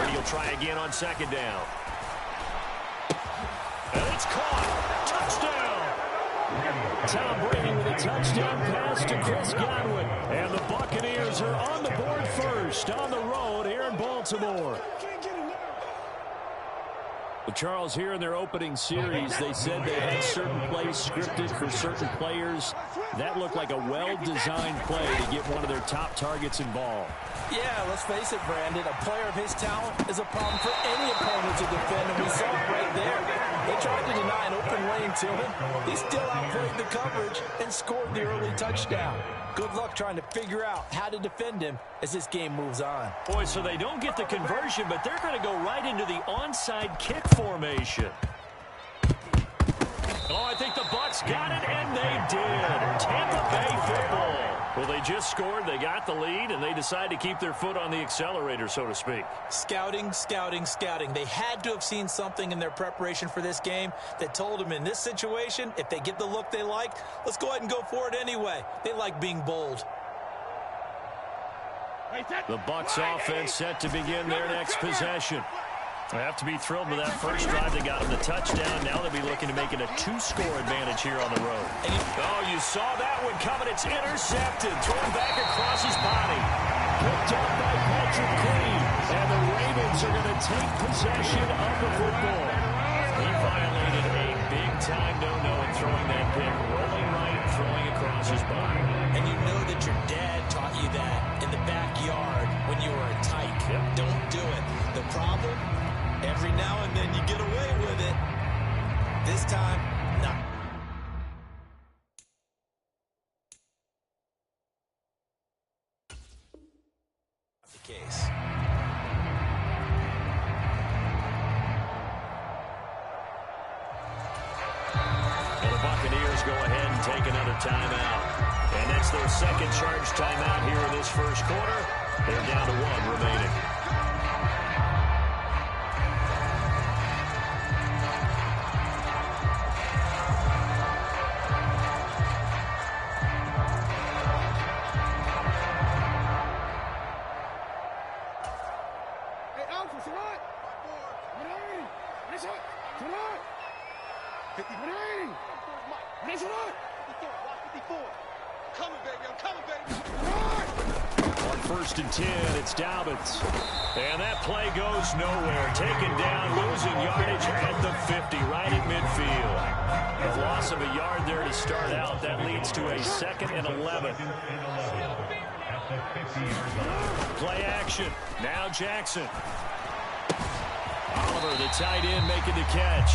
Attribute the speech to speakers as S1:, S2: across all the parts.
S1: Brady will try again on second down. And it's caught. Touchdown. Tom Brady with a touchdown pass to Chris Godwin. And the Buccaneers are on the board first on the road here in Baltimore. Well, Charles, here in their opening series, they said they had certain plays scripted for certain players. That looked like a well-designed play to get one of their top targets involved.
S2: Yeah, let's face it, Brandon. A player of his talent is a problem for any opponent to defend, and we saw it right there. They tried to deny an open lane to him. He still outplayed the coverage and scored the early touchdown. Good luck trying to figure out how to defend him as this game moves on.
S1: Boy, so they don't get the conversion, but they're going to go right into the onside kick formation. Oh, I think the Bucs got it, and they did. Tampa Bay football. Well, they just scored, they got the lead, and they decide to keep their foot on the accelerator, so to speak.
S2: Scouting, scouting, scouting. They had to have seen something in their preparation for this game that told them in this situation, if they get the look they like, let's go ahead and go for it anyway. They like being bold.
S1: The Bucs offense set to begin their next possession. They have to be thrilled with that first drive. They got them the touchdown. Now they'll be looking to make it a 2-score advantage here on the road. Oh, you saw that one coming. It's intercepted. Thrown back across his body. Picked up by Patrick Queen. And the Ravens are going to take possession of the football. He violated a big-time no-no in throwing that pick. Rolling right, throwing across his body.
S2: And you know that your dad taught you that in the backyard when you were a tyke.
S1: Yep.
S2: Don't do it. The problem? Every now and then you get away with it. This time, no. The case.
S1: And the Buccaneers go ahead and take another timeout. And that's their second charge timeout here in this first quarter. They're down to 1 remaining. On 1st and 10, it's Dobbins. And that play goes nowhere. Taken down, losing yardage at the 50, right at midfield. A loss of a yard there to start out. That leads to a 2nd and 11. Play action. Now Jackson. Oliver, the tight end, making the catch.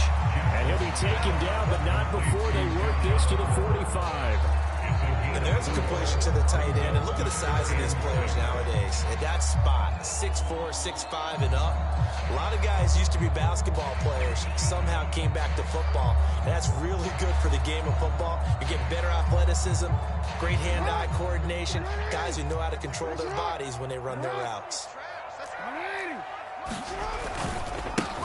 S1: And he'll be taken down, but not before they work this to the 45.
S2: And there's a completion to the tight end. And look at the size of these players nowadays. At that spot, 6'4", 6'5", and up. A lot of guys used to be basketball players, somehow came back to football. And that's really good for the game of football. You're getting better athleticism, great hand-eye coordination, guys who know how to control their bodies when they run their routes.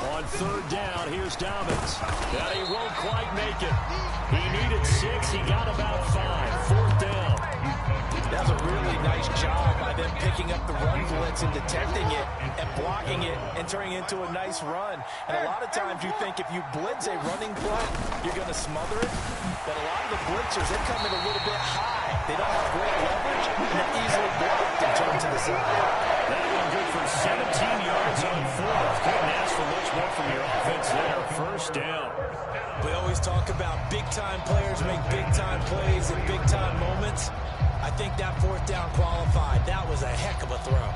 S1: On 3rd down, here's Dobbins. But he won't quite make it. He needed 6. He got about 5. 4th down.
S2: That was a really nice job by them picking up the run blitz and detecting it and blocking it and turning it into a nice run. And a lot of times you think if you blitz a running play, you're going to smother it. But a lot of the blitzers, they come in a little bit high. They don't have great leverage, and they're easily blocked and turned to the side.
S1: That one good for 17 yards on 4th. Couldn't ask for much more from your offense there. 1st down.
S2: We always talk about big-time players make big-time plays in big-time moments. I think that 4th down qualified. That was a heck of a throw.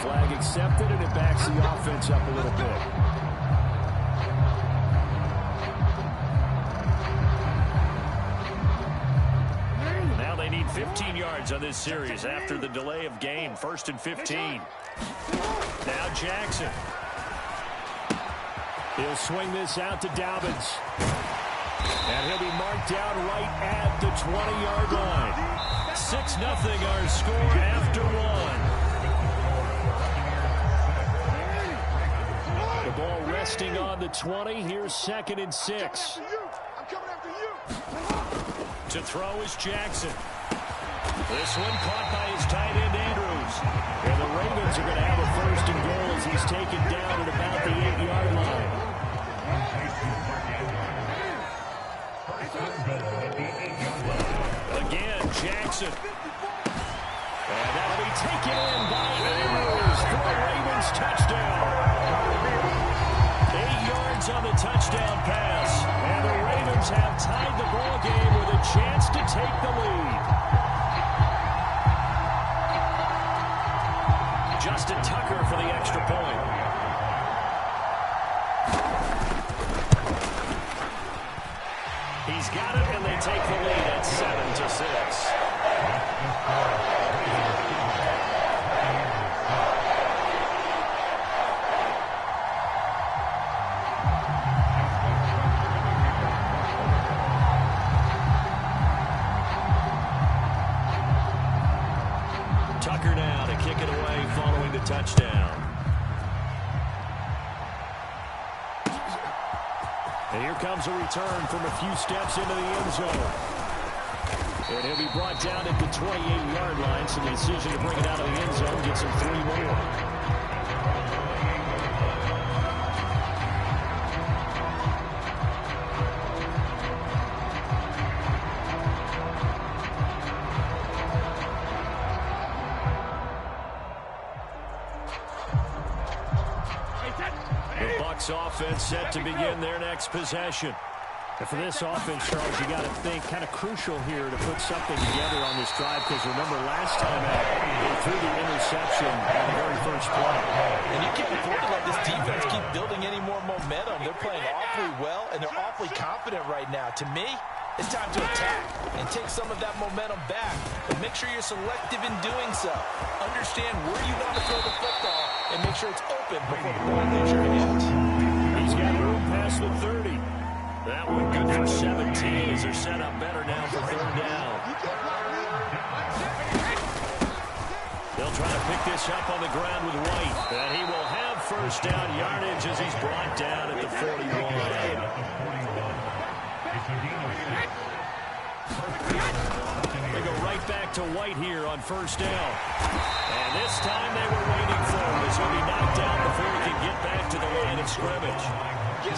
S1: Flag accepted, and it backs the offense up a little bit. Now they need 15 yards on this series after the delay of game. 1st and 15. Now Jackson. He'll swing this out to Dobbins. And he'll be marked down right at the 20-yard line. 6-0 our score after one. The ball resting on the 20. Here's 2nd and 6. To throw is Jackson. This one caught by his tight end, Andrews. And the Ravens are going to have a 1st and goal as he's taken down at about the 8-yard line. Again, Jackson. And that'll be taken in by Andrews for a Ravens touchdown. 8 yards on the touchdown pass. And the Ravens have tied the ball game with a chance to take the lead. Justin Tucker for the extra point. He's got it, and they take the lead at 7-6. Tucker now to kick it away following the touchdown. And here comes a return from a few steps into the end zone. And he'll be brought down at the 28-yard line, so the decision to bring it out of the end zone gets him 3 more. Offense set to begin their next possession. And for this offense, Charles, you got to think kind of crucial here to put something together on this drive, because remember last time out, they threw the interception on the very first play.
S2: And you can't afford to let this defense keep building any more momentum. They're playing awfully well, and they're awfully confident right now. To me, it's time to attack and take some of that momentum back. But make sure you're selective in doing so. Understand where you want to throw the football and make sure it's open before the ball leaves your hands.
S1: He's got room past the 30. That one good for 17 as they're set up better now for 3rd down. They'll try to pick this up on the ground with White. And he will have 1st down yardage as he's brought down at the 41. They go right back to White here on 1st down. And this time they were waiting for him as he'll be knocked out before he can get back to the line of scrimmage.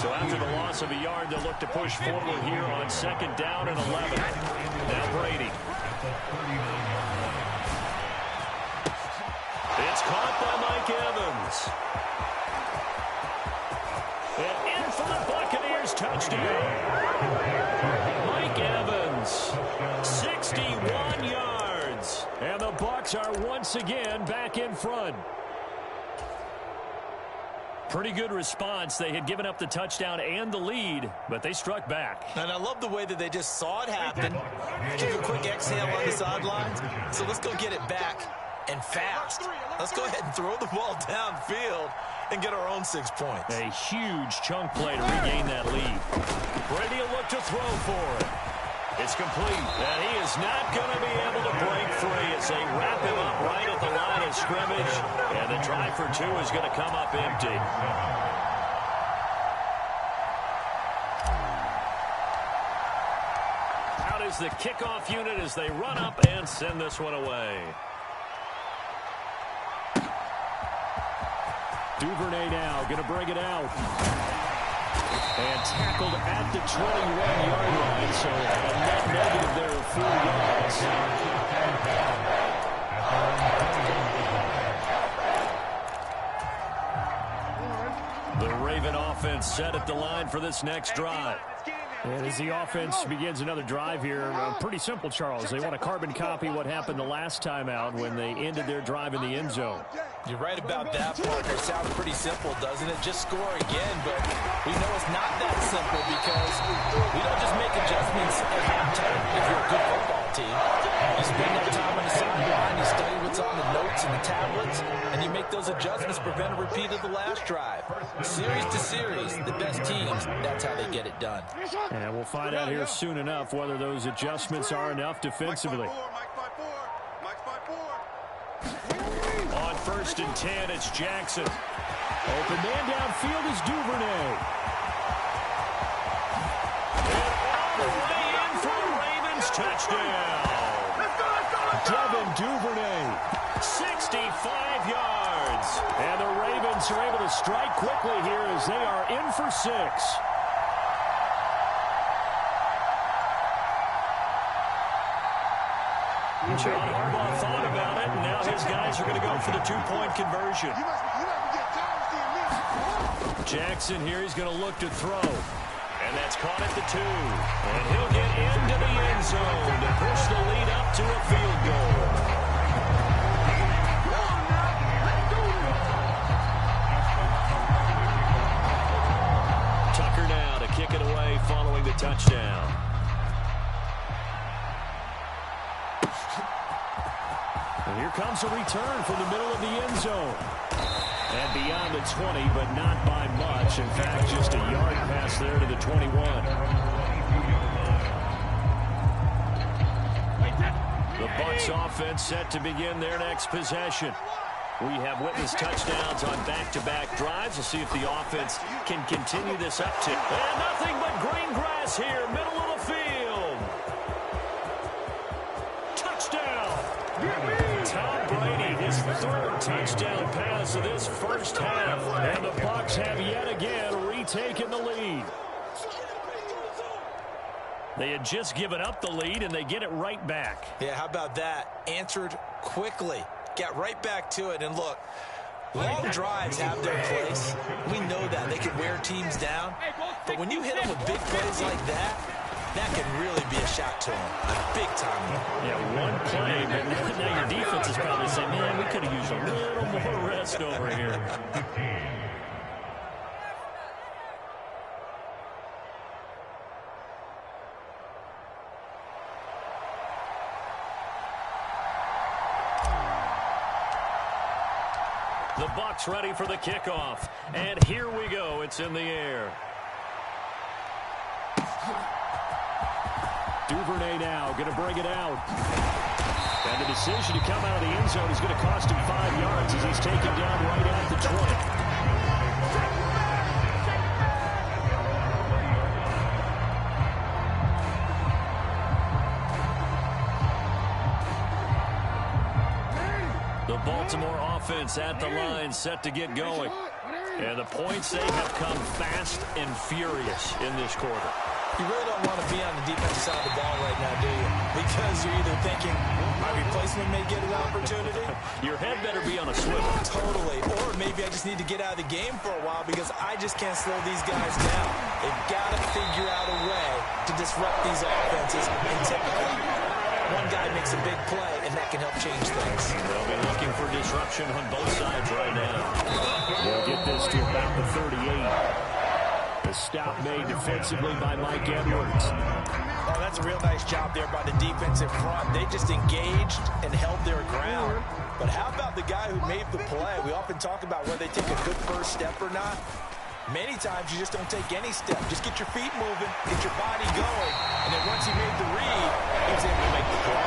S1: So after the loss of a yard, they'll look to push forward here on 2nd down and 11. Now Brady. It's caught by Mike Evans. And in for the Buccaneers touchdown. Mike Evans, 61 yards. And the Bucs are once again back in front. Pretty good response. They had given up the touchdown and the lead, but they struck back.
S2: And I love the way that they just saw it happen. Took a quick exhale on the sidelines. So let's go get it back and fast. Let's go ahead and throw the ball downfield and get our own 6 points.
S1: A huge chunk play to regain that lead. Brady will look to throw for it. It's complete, and he is not going to be able to break free as they wrap him up right at the line of scrimmage, and the try for 2 is going to come up empty. Out is the kickoff unit as they run up and send this one away. Duvernay now going to bring it out. And tackled at the 21-yard line, so a net negative there of 4 yards. The Raven offense set at the line for this next drive. And as the offense begins another drive here, pretty simple, Charles. They want to carbon copy what happened the last time out when they ended their drive in the end zone.
S2: You're right about that, Parker. It sounds pretty simple, doesn't it? Just score again, but we know it's not that simple because we don't just make adjustments at halftime if you're a good football team. You spend that time on the sideline, you study what's on the note notes and the tablets, and you make those adjustments to prevent a repeat of the last drive. Series to series, the best teams, that's how they get it done.
S1: And we'll find out here soon enough whether those adjustments are enough defensively. On 1st and 10, it's Jackson. Open man downfield is Duvernay. And all the way in for a Ravens touchdown. Devin Duvernay, 65 yards. And the Ravens are able to strike quickly here as they are in for 6. John Harbaugh thought about it, and now his guys are going to go for the 2-point conversion. Jackson here, he's going to look to throw. And that's caught at the 2. And he'll get into the end zone to push the lead up to a field goal. Tucker now to kick it away following the touchdown. And here comes a return from the middle of the end zone. And beyond the 20, but not by much. In fact, just a yard pass there to the 21. The Bucs offense set to begin their next possession. We have witnessed touchdowns on back-to-back drives. We'll see if the offense can continue this uptick. And nothing but green grass here, middle of the field. Touchdown. Tom Brady, his 3rd touchdown pass of this first half. And the Bucs have yet again retaken the lead. They had just given up the lead, and they get it right back.
S2: Yeah, how about that? Answered quickly. Got right back to it. And look, long drives have their place. We know that. They can wear teams down. But when you hit them with big plays like that, that can really be a shot to them. A big time one.
S1: Yeah, one play, but now your defense is probably saying, man, we could have used a little more rest over here. The Bucs ready for the kickoff. And here we go. It's in the air. Duvernay now going to bring it out. And the decision to come out of the end zone is going to cost him 5 yards as he's taken down right at the 20. The Baltimore offense at the line set to get going. And the points, they have come fast and furious in this quarter.
S2: You really don't want to be on the defensive side of the ball right now, do you? Because you're either thinking, my replacement may get an opportunity.
S1: Your head better be on a swivel. Totally.
S2: Or maybe I just need to get out of the game for a while because I just can't slow these guys down. They've got to figure out a way to disrupt these offenses. And typically, one guy makes a big play, and that can help change things.
S1: They'll be looking for disruption on both sides right now. They'll get this to about the 38. A stop made defensively by Mike Edwards.
S2: Oh, that's a real nice job there by the defensive front. They just engaged and held their ground. But how about the guy who made the play? We often talk about whether they take a good first step or not. Many times you just don't take any step. Just get your feet moving, get your body going, and then once he made the read, he was able to make the play.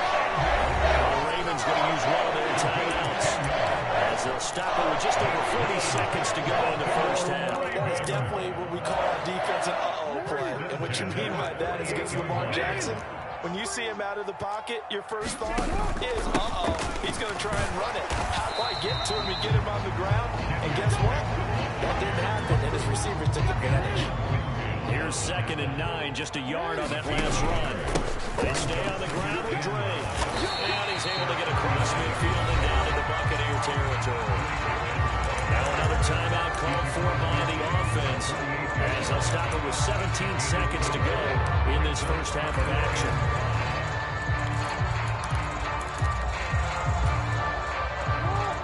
S1: The Ravens going to use one of their timeouts as they'll stop it with just over 40 seconds to go in the first half.
S2: That is definitely what we call our defense an uh-oh play. And what you mean by that is against Lamar Jackson, when you see him out of the pocket, your first thought is, uh-oh, he's going to try and run it. How do I get to him and get him on the ground? And guess what? That didn't happen, and his receivers took advantage.
S1: Here's 2nd and 9, just a yard on that last run. They stay on the ground with Dre. And he's able to get across midfield and down into Buccaneer territory. Now another timeout called for by the offense as they'll stop it with 17 seconds to go in this first half of action.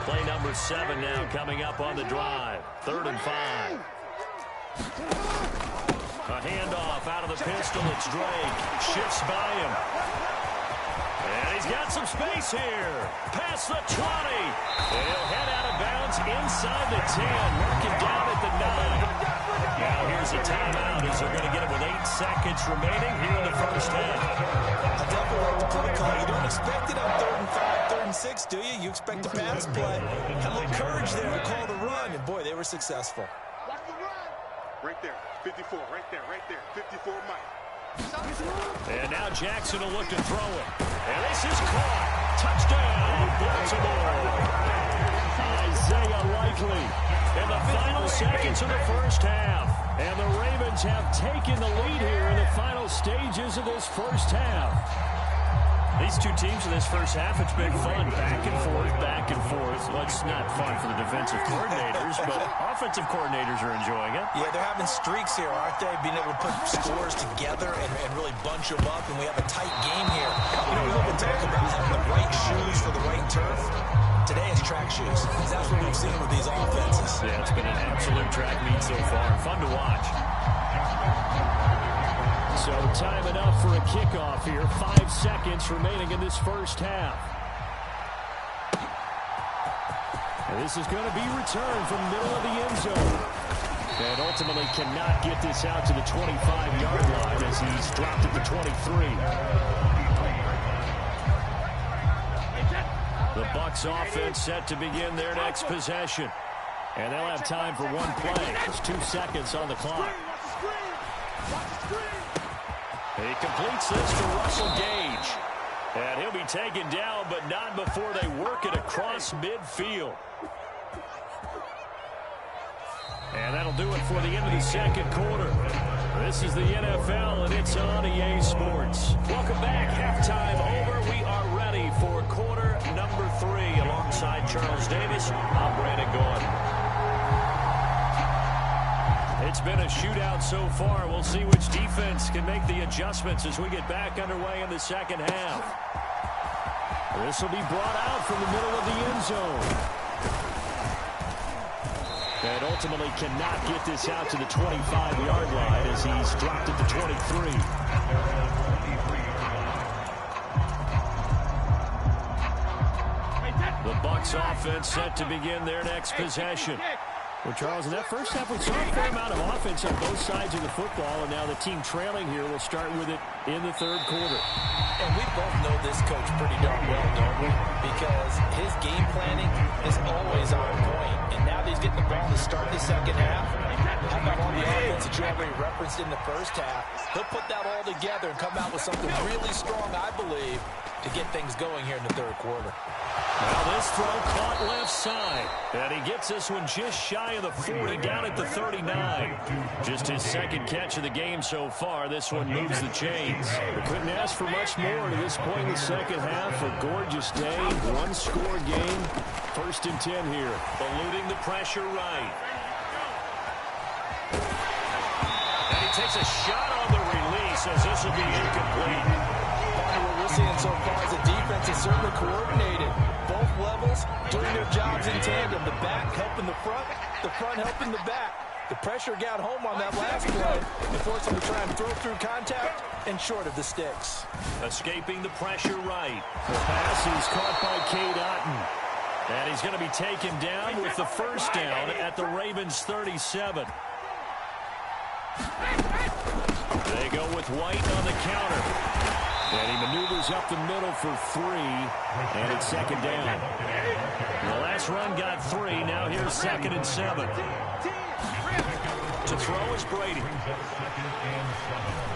S1: Play number 7 now coming up on the drive. 3rd and 5. A handoff out of the pistol. It's Drake. Shifts by him. And he's got some space here. Past the 20. And he'll head out of bounds inside the 10. Marking down at the 9. Now here's a timeout as they're going to get it with 8 seconds remaining here in the first half.
S2: I definitely like the play call. You don't expect it on 3rd and 5, 3rd and 6, do you? You expect a pass play. Had a little courage there to call the run, and boy, they were successful.
S3: Right there, 54, right there, 54 Mike.
S1: And now Jackson will look to throw it. And this is caught. Touchdown, Baltimore. Isaiah Likely in the final seconds of the first half. And the Ravens have taken the lead here in the final stages of this first half. These two teams in this first half, it's been fun. Back and forth, back and forth. Well, it's not fun for the defensive coordinators, but offensive coordinators are enjoying it.
S2: Yeah, they're having streaks here, aren't they? Being able to put scores together and really bunch them up, and we have a tight game here. You know, we often talk about having the right shoes for the right turf. Today it's track shoes. That's what we've seen with these offenses.
S1: Yeah, it's been an absolute track meet so far. Fun to watch. So time enough for a kickoff here. 5 seconds remaining in this first half. And this is going to be returned from the middle of the end zone. And ultimately cannot get this out to the 25-yard line as he's dropped at the 23. The Bucs offense set to begin their next possession. And they'll have time for one play. There's 2 seconds on the clock. He completes this to Russell Gage. And he'll be taken down, but not before they work it across midfield. And that'll do it for the end of the second quarter. This is the NFL, and it's on EA Sports. Welcome back. Halftime over. We are ready for quarter number 3. Alongside Charles Davis, I'm Brandon Gaudin. It's been a shootout so far. We'll see which defense can make the adjustments as we get back underway in the second half. This will be brought out from the middle of the end zone. And ultimately cannot get this out to the 25-yard line as he's dropped at the 23. The Bucs offense set to begin their next possession. Well, Charles, in that first half, we saw a fair amount of offense on both sides of the football, and now the team trailing here will start with it in the third quarter.
S2: And we both know this coach pretty darn well, don't we? Because his game planning is always on point. And now that he's getting the ball to start the second half, how about on the offense that you already referenced in the first half? He'll put that all together and come out with something really strong, I believe, to get things going here in the third quarter.
S1: Now this throw caught left side. And he gets this one just shy of the 40, down at the 39. Just his second catch of the game so far. This one moves the chains. We couldn't ask for much more to this point in the second half. A gorgeous day, one-score game. 1st and 10 here. Eluding the pressure right. And he takes a shot on the release as this will be incomplete.
S2: What we're seeing so far is the defense is certainly coordinated. Both levels doing their jobs in tandem. The back helping the front helping the back. The pressure got home on that last play. It forced him to try and throw through contact and short of the sticks.
S1: Escaping the pressure right. The pass is caught by Cade Otton. And he's going to be taken down with the first down at the Ravens 37. They go with White on the counter. And he maneuvers up the middle for 3, and it's second down. The last run got 3. Now here's 2nd and 7. To throw is Brady.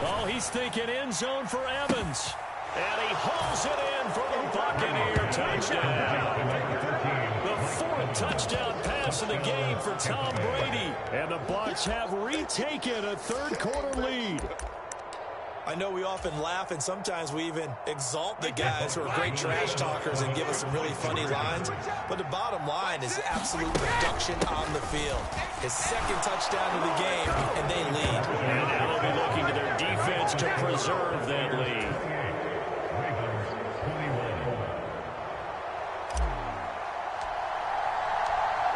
S1: Oh, he's thinking end zone for Evans. And he hauls it in for the Buccaneer touchdown. The 4th touchdown pass of the game for Tom Brady. And the Bucs have retaken a third-quarter lead.
S2: I know we often laugh, and sometimes we even exalt the guys who are great trash talkers and give us some really funny lines. But the bottom line is absolute production on the field. His 2nd touchdown of the game, and they lead.
S1: And now they'll be looking to their defense to preserve that lead.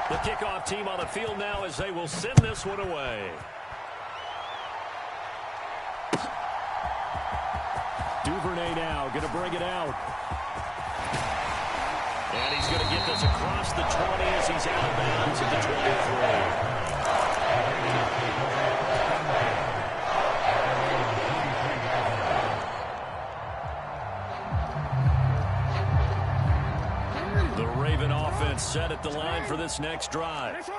S1: The kickoff team on the field now as they will send this one away. Duvernay now going to bring it out. And he's going to get this across the 20 as he's out of bounds at the 23. The Raven offense set at the line for this next drive.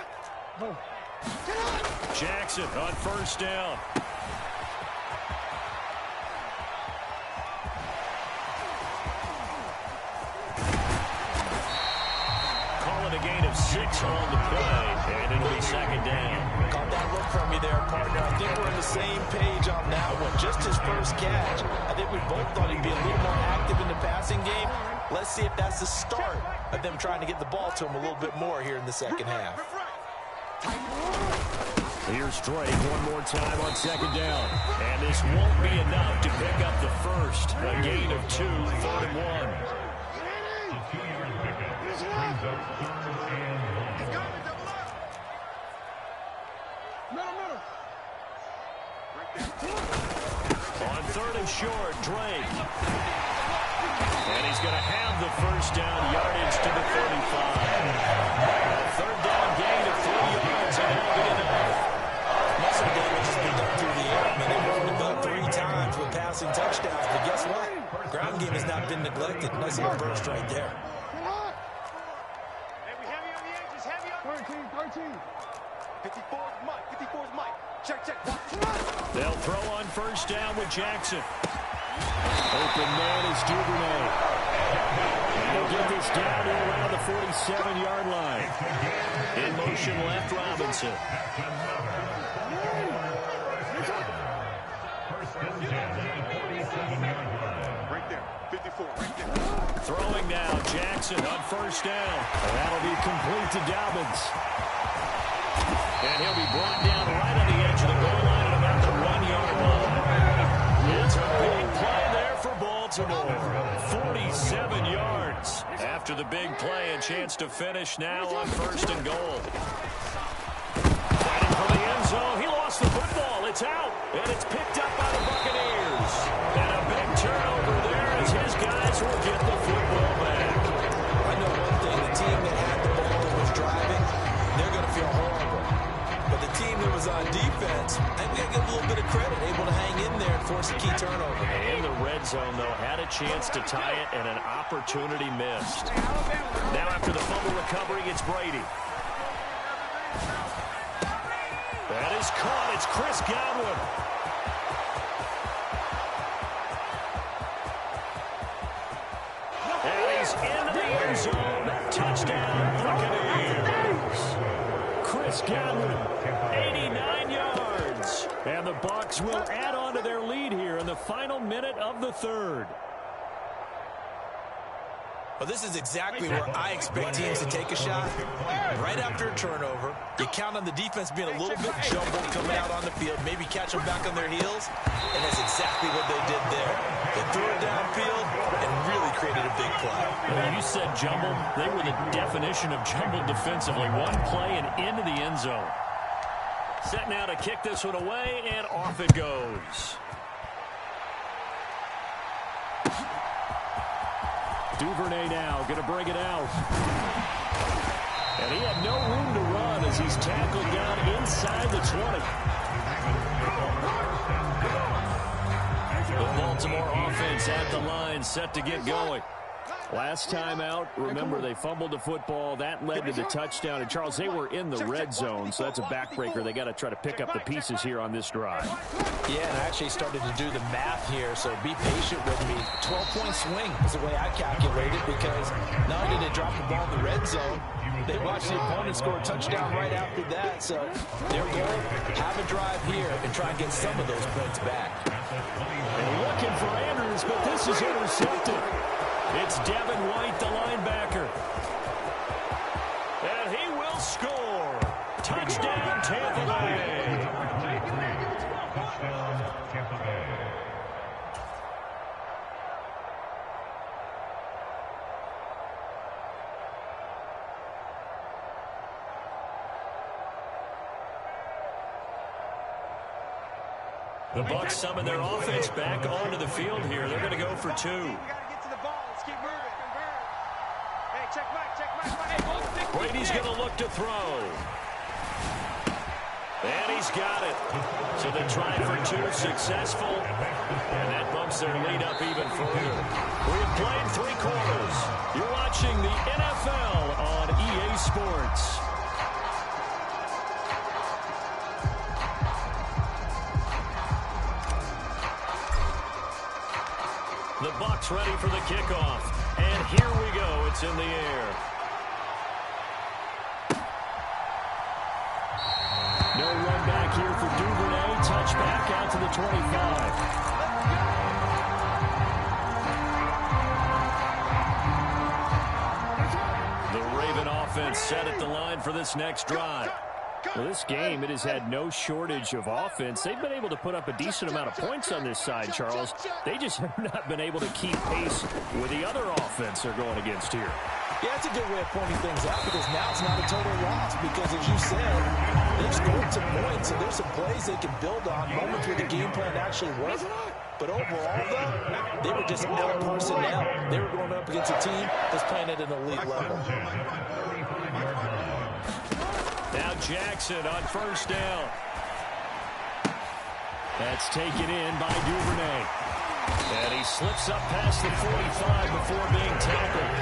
S1: Jackson on first down. Call it a gain of 6 on the play, and it'll be second down.
S2: Caught that look from you there, partner. I think we're on the same page on that one. Just his first catch. I think we both thought he'd be a little more active in the passing game. Let's see if that's the start of them trying to get the ball to him a little bit more here in the second half.
S1: Here's Drake one more time on second down. And this won't be enough to pick up the first. A gain of 2, 3rd and 1. On 3rd and short, Drake. And he's going to have the first down, yardage to the 35. A 3rd down gain of 3 yards, and that'll be enough.
S2: Most of the damage has been done through the air. I mean, they've run the ball 3 times with passing touchdowns, but guess what? Ground game has not been neglected. Nice little burst right there.
S3: Hey, we heavy on the edges, heavy on 13. 54's Mike, 54's Mike. Check.
S1: They'll throw on first down with Jackson. Open man is Duvernay. And he'll get this down to around the 47-yard line. In motion left, Robinson.
S3: Right there, 54, right there.
S1: Throwing now, Jackson on first down. And that'll be complete to Dobbins. And he'll be brought down right on the edge of the goal line at about the 1-yard line. It's a big play there for Baltimore. 47 yards. After the big play, a chance to finish now on 1st and goal. Fighting for the end zone. He lost the football. It's out. And it's picked up by the Buccaneers. And a big turnover there as his guys will get the football back.
S2: I know one thing. The team that had the ball and was driving, they're going to feel horrible. But the team that was on defense, I'm going to give a little bit of credit, able to hang in there and force a key turnover.
S1: In the red zone, though, had a chance to tie it and an opportunity missed. Now after the fumble recovery, it's Brady. That is caught. It's Chris Godwin. And he's into the end zone. Touchdown, Buccaneers. Chris Godwin, 89 yards. And the Bucs will add on to their lead here in the final minute of the 3rd.
S2: Well, this is exactly where I expect teams to take a shot. Right after a turnover, you count on the defense being a little bit jumbled coming out on the field, maybe catch them back on their heels, and that's exactly what they did there. They threw it downfield and really created a big play.
S1: Well, you said jumbled. They were the definition of jumbled defensively. One play and into the end zone. Set now to kick this one away, and off it goes. Duvernay now going to bring it out. And he had no room to run as he's tackled down inside the 20. The Baltimore offense at the line, set to get going. Last time out, remember, they fumbled the football. That led to the touchdown. And, Charles, they were in the red zone, so that's a backbreaker. They got to try to pick up the pieces here on this drive.
S2: Yeah, and I actually started to do the math here, so be patient with me. 12-point swing is the way I calculate it, because not only did they drop the ball in the red zone, they watched the opponent score a touchdown right after that. So their goal, have a drive here and try and get some of those points back.
S1: And looking for Andrews, but this is intercepted. It's Devin White, the linebacker. And he will score. Touchdown, Tampa Bay.
S4: Touchdown, Tampa Bay.
S1: The Bucs summon their offense back onto the field here. They're going to go for 2.
S3: We got to get to the ball. Let's keep moving. Hey, check
S1: Brady's going to look to throw. And he's got it. So the try for two successful. And that bumps their lead up even further. We've played 3 quarters. You're watching the NFL on EA Sports. The Bucs ready for the kickoff. And here we go. It's in the air. No run back here for Duvernay. Touchback out to the 25. The Raven offense set at the line for this next drive. Well, this game, it has had no shortage of offense. They've been able to put up a decent amount of points on this side, Charles. They just have not been able to keep pace with the other offense they're going against here.
S2: Yeah, that's a good way of pointing things out because now it's not a total loss because, as you said, they've scored some points, and there's some plays they can build on, moments where the game plan actually worked. But overall, though, they were just out personnel. They were going up against a team that's playing at an elite level.
S1: Now Jackson on first down. That's taken in by Duvernay. And he slips up past the 45 before being tackled.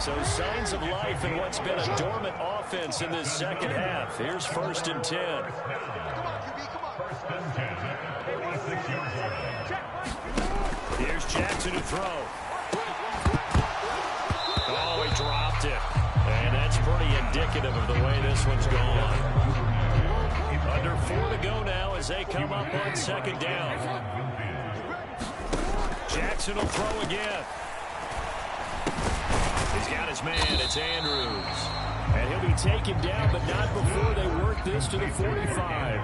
S1: So signs of life in what's been a dormant offense in this second half. Here's 1st and 10. Here's Jackson to throw. Oh, he dropped it. And that's pretty indicative of the way this one's gone. Under 4 to go now as they come up on 2nd down. Jackson will throw again. He's got his man. It's Andrews. And he'll be taken down, but not before they work this to the 45.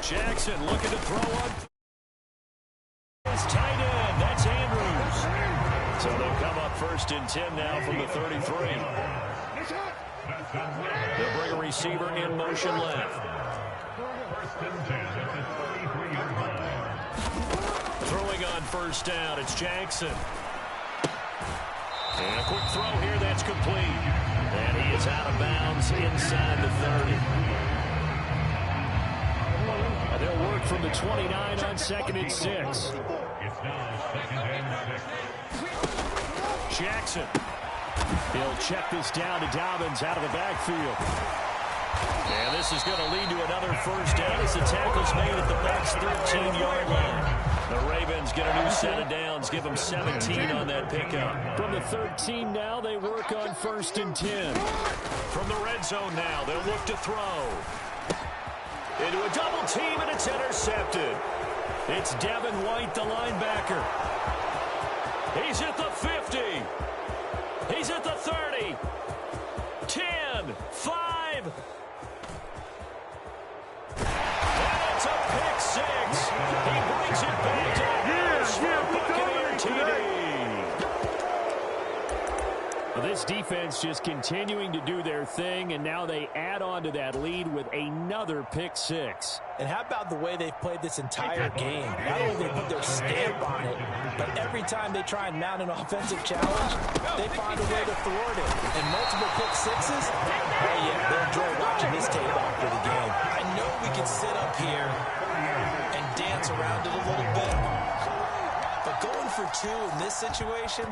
S1: Jackson looking to throw on. It's tight end. That's Andrews. So they'll come up 1st and 10 now from the 33. They'll bring a receiver in motion left. Throwing on 1st down, it's Jackson. And a quick throw here, that's complete. And he is out of bounds inside the 30. And they'll work from the 29 on 2nd and 6. Jackson. He'll check this down to Dobbins out of the backfield. And this is going to lead to another 1st down as the tackle's made at the Bucs' 13-yard line. The Ravens get a new set of downs, give them 17 on that pickup. From the 13 now, they work on 1st and 10. From the red zone now, they'll look to throw. Into a double team, and it's intercepted. It's Devin White, the linebacker. He's at the 50. He's at the 30. 10, 5. And it's a pick 6. He brings it back to the Buccaneer TD. Well, this defense just continuing to do their thing, and now they add on to that lead with another pick 6.
S2: And how about the way they've played this entire game? Not only they put their stamp on it, but every time they try and mount an offensive challenge, they find a way to thwart it. And multiple pick 6s, oh yeah, they'll enjoy watching this tape after the game. I know we can sit up here and dance around it a little bit, but going for 2 in this situation,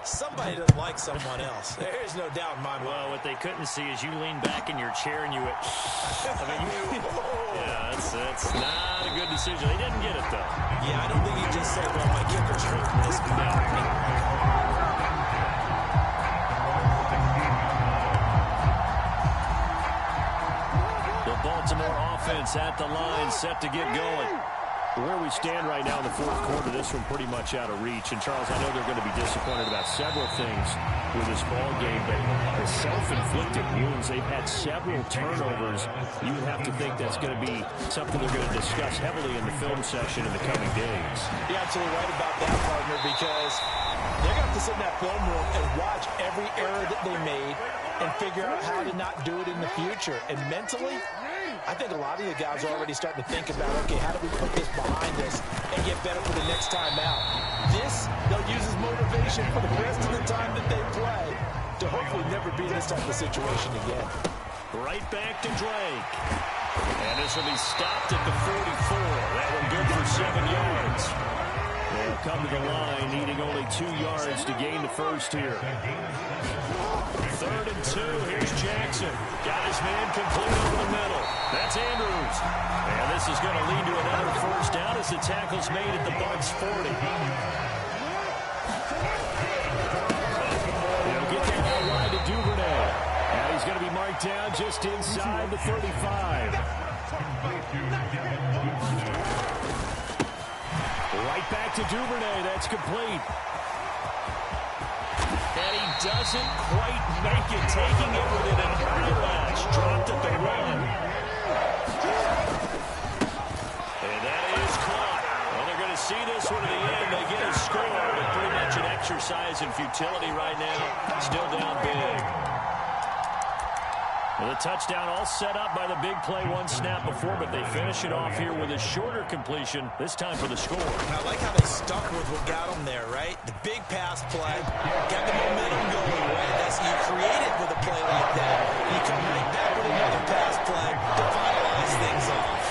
S2: somebody doesn't like someone else. There's no doubt in my mind.
S1: Well, what they couldn't see is you lean back in your chair and you went, yeah, that's not a good decision. They didn't get it, though.
S2: Yeah, I don't think he just said, well, my kicker's hurting this back.
S1: The Baltimore offense at the line, set to get going. Where we stand right now in the 4th quarter, this one pretty much out of reach. And, Charles, I know they're going to be disappointed about several things with this ball game, but the self-inflicted wounds, they've had several turnovers. You would have to think that's going to be something they're going to discuss heavily in the film session in the coming days.
S2: You're absolutely right about that, partner, because they're going to have to sit in that film room and watch every error that they made and figure out how to not do it in the future. And mentally, I think a lot of you guys are already starting to think about, okay, how do we put this behind us and get better for the next time out? This, they'll use as motivation for the rest of the time that they play to hopefully never be in this type of situation again.
S1: Right back to Drake. And this will be stopped at the 44. That one good for 7 yards. They'll come to the line, needing only 2 yards to gain the first here. 3rd and 2. Here's Jackson. Got his man complete over the middle. That's Andrews. And this is going to lead to another first down as the tackle's made at the Bucs 40. They'll get that out wide to Duvernay. And he's going to be marked down just inside the 35. Right back to Duvernay. That's complete. And he doesn't quite make it, taking it within an eyelash. Dropped at the run. And that is caught. Well, they're going to see this one to the end. They get a score, but pretty much an exercise in futility right now. Still down big. Well, the touchdown all set up by the big play one snap before, but they finish it off here with a shorter completion, this time for the score.
S2: And I like how they stuck with what got them there, right? The big pass play, got the momentum going, right? That's, you create it with a play like that, and you come right back with another pass play to finalize things off.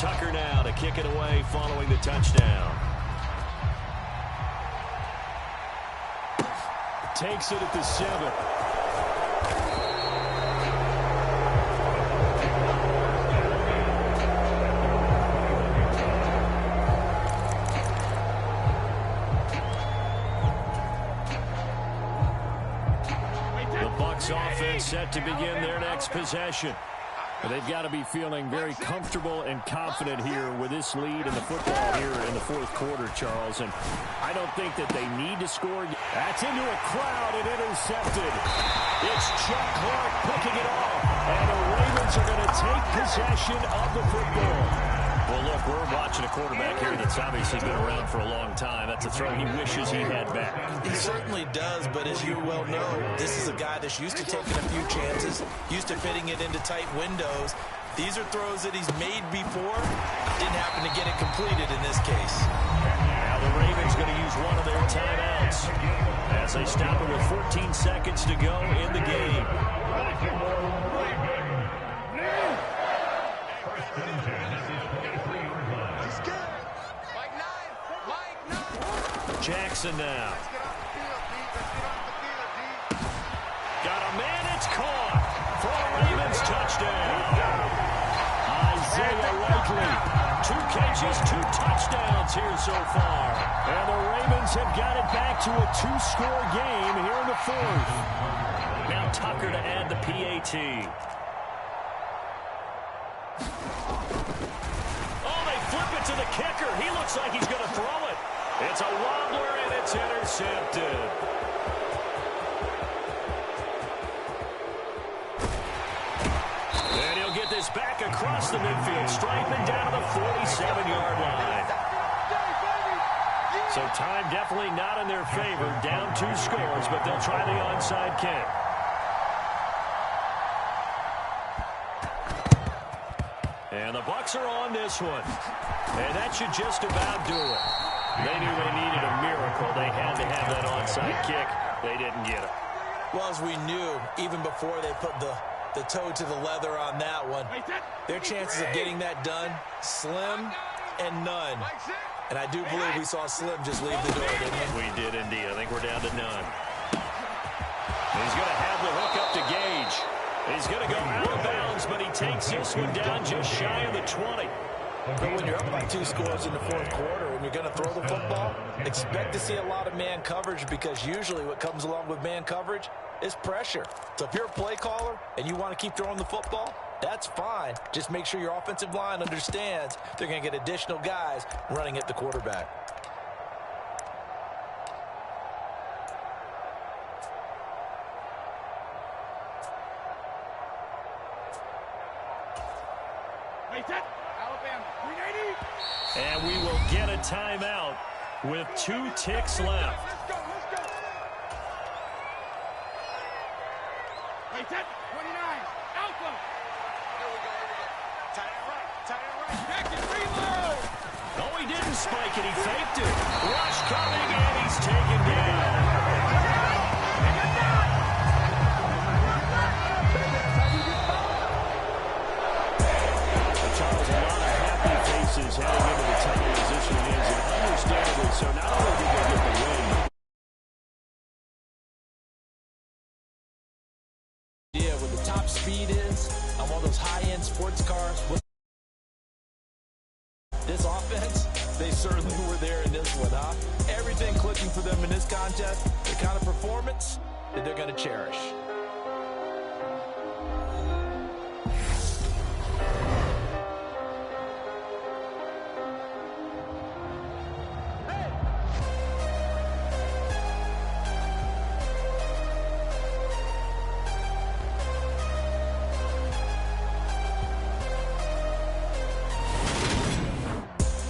S1: Tucker now to kick it away following the touchdown. Takes it at the 7. The Bucs offense set to begin their next possession. They've got to be feeling very comfortable and confident here with this lead in the football here in the 4th quarter, Charles. And I don't think that they need to score. That's into a crowd and intercepted. It's Chuck Clark picking it off. And the Ravens are going to take possession of the football. Well, look, we're watching a quarterback here that's obviously been around for a long time. That's a throw he wishes he had back.
S2: He certainly does, but as you well know, this is a guy that's used to taking a few chances, used to fitting it into tight windows. These are throws that he's made before. Didn't happen to get it completed in this case.
S1: Now the Ravens going to use one of their timeouts as they stop it with 14 seconds to go in the game. Jackson now. Got a man, it's caught for a Ravens touchdown. Isaiah Likely, 2 catches, 2 touchdowns here so far. And the Ravens have got it back to a 2-score game here in the 4th. Now Tucker to add the PAT. Oh, they flip it to the kicker. He looks like he's going to throw it. It's a wobbler, and it's intercepted. And he'll get this back across the midfield stripe and down to the 47-yard line. So time definitely not in their favor. Down 2 scores, but they'll try the onside kick. And the Bucs are on this one. And that should just about do it. They knew they needed a miracle. They had to have that onside kick. They didn't get it.
S2: Well, as we knew, even before they put the toe to the leather on that one, their chances of getting that done, slim and none. And I do believe we saw Slim just leave the door, didn't we?
S1: We did indeed. I think we're down to none. He's going to have the hook up to Gage. He's going to go out of bounds, but he takes this one down just shy of the 20.
S2: But when you're up by 2 scores in the 4th quarter and you're going to throw the football, expect to see a lot of man coverage, because usually what comes along with man coverage is pressure. So if you're a play caller and you want to keep throwing the football, that's fine. Just make sure your offensive line understands they're going to get additional guys running at the quarterback.
S1: And we will get a timeout with 2 ticks left.
S3: Hey, 10, 29. Alpha. Here we go. Tight end right. Back and reload.
S1: No, he didn't spike it. He faked it. Rush coming, and he's taken down. Charles, a lot of happy faces heading into the tight end position he is, and understandably so. Not only did they get the win,
S2: Yeah, where the top speed is on one of those high-end sports cars. This offense, they certainly were there in this one, huh? Everything clicking for them in this contest, the kind of performance that they're going to cherish.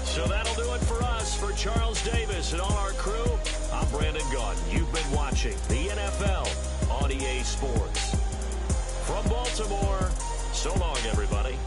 S1: so that'll do it for us. For Charles Davis and all our crew, I'm Brandon Gaudin. You've been watching the NFL on EA Sports. From Baltimore, so long, everybody.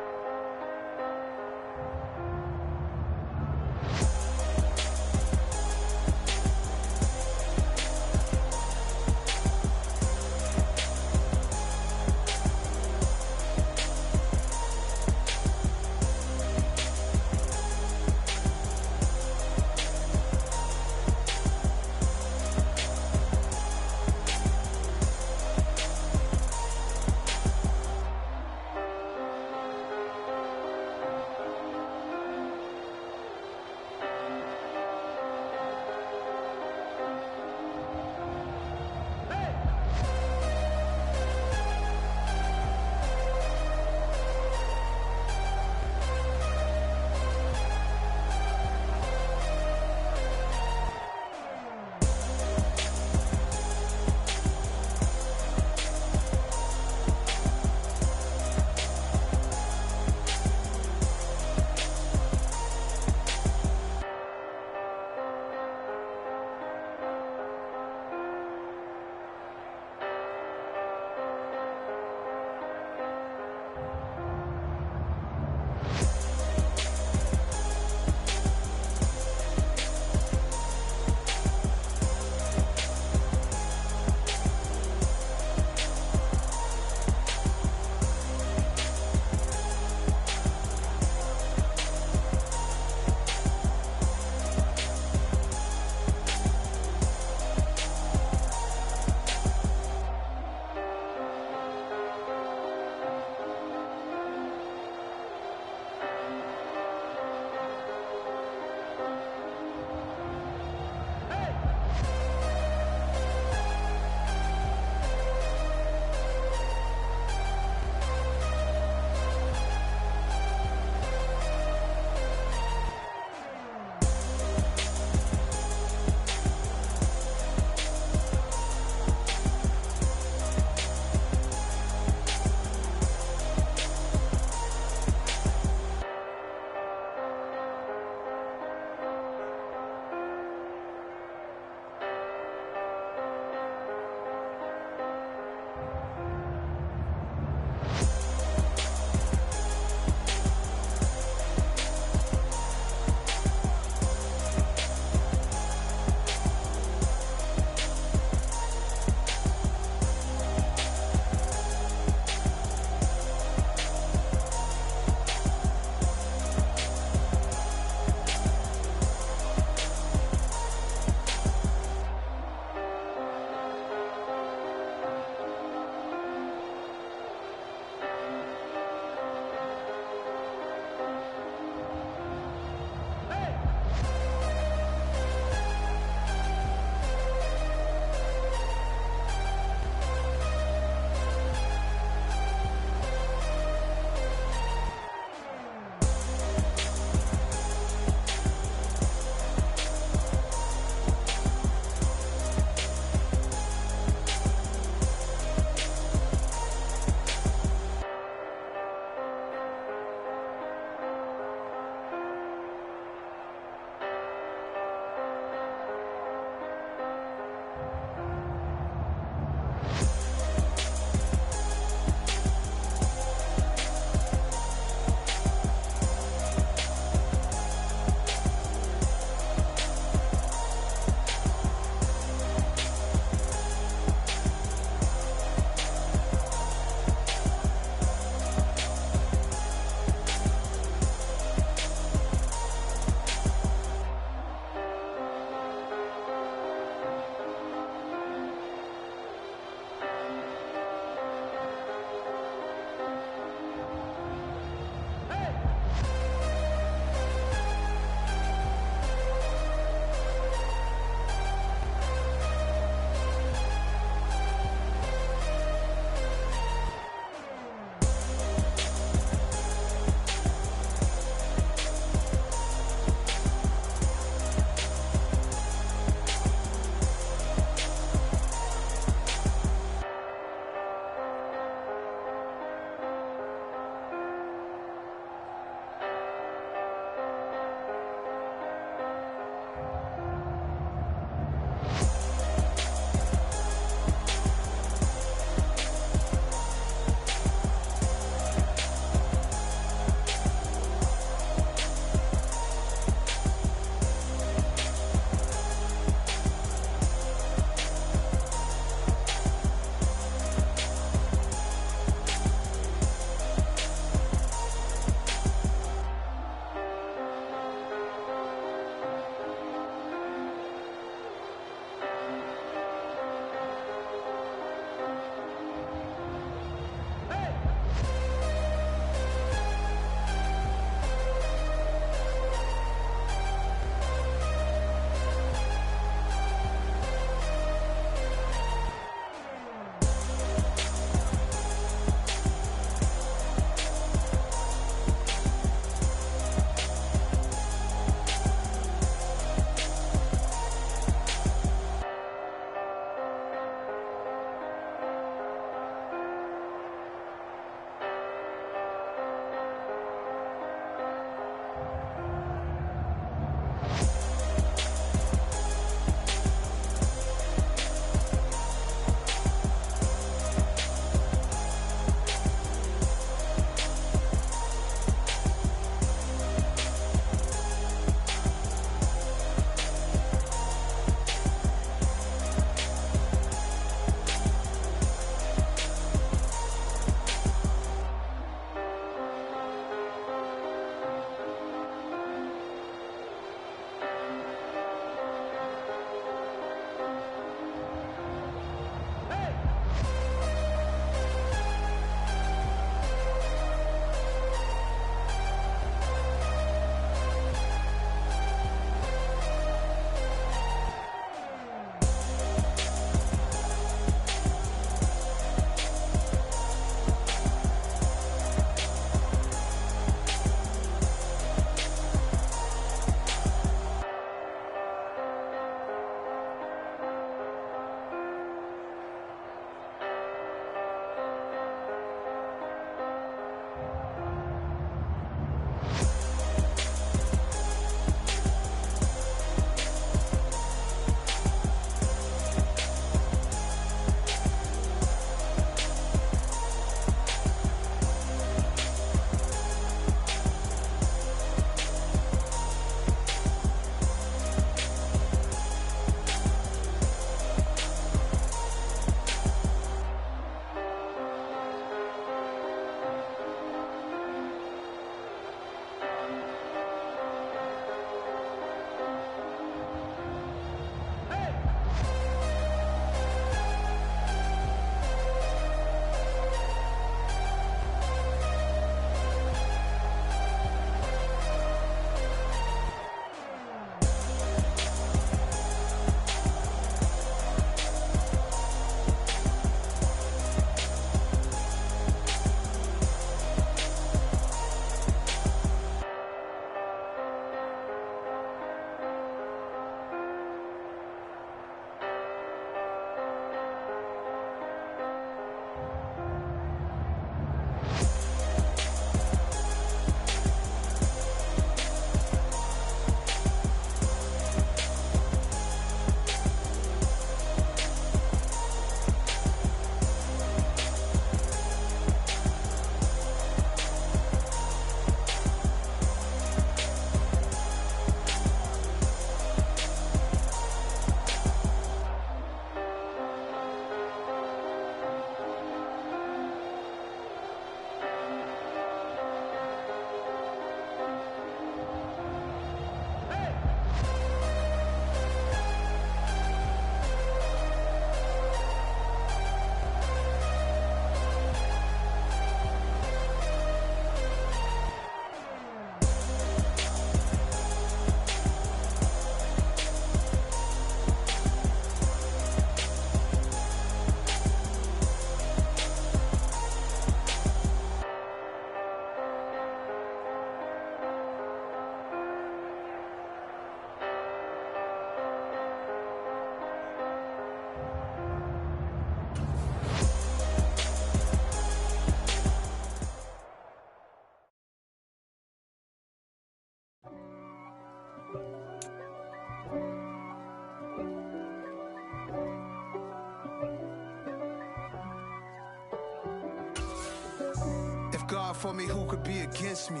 S4: God for me, who could be against me?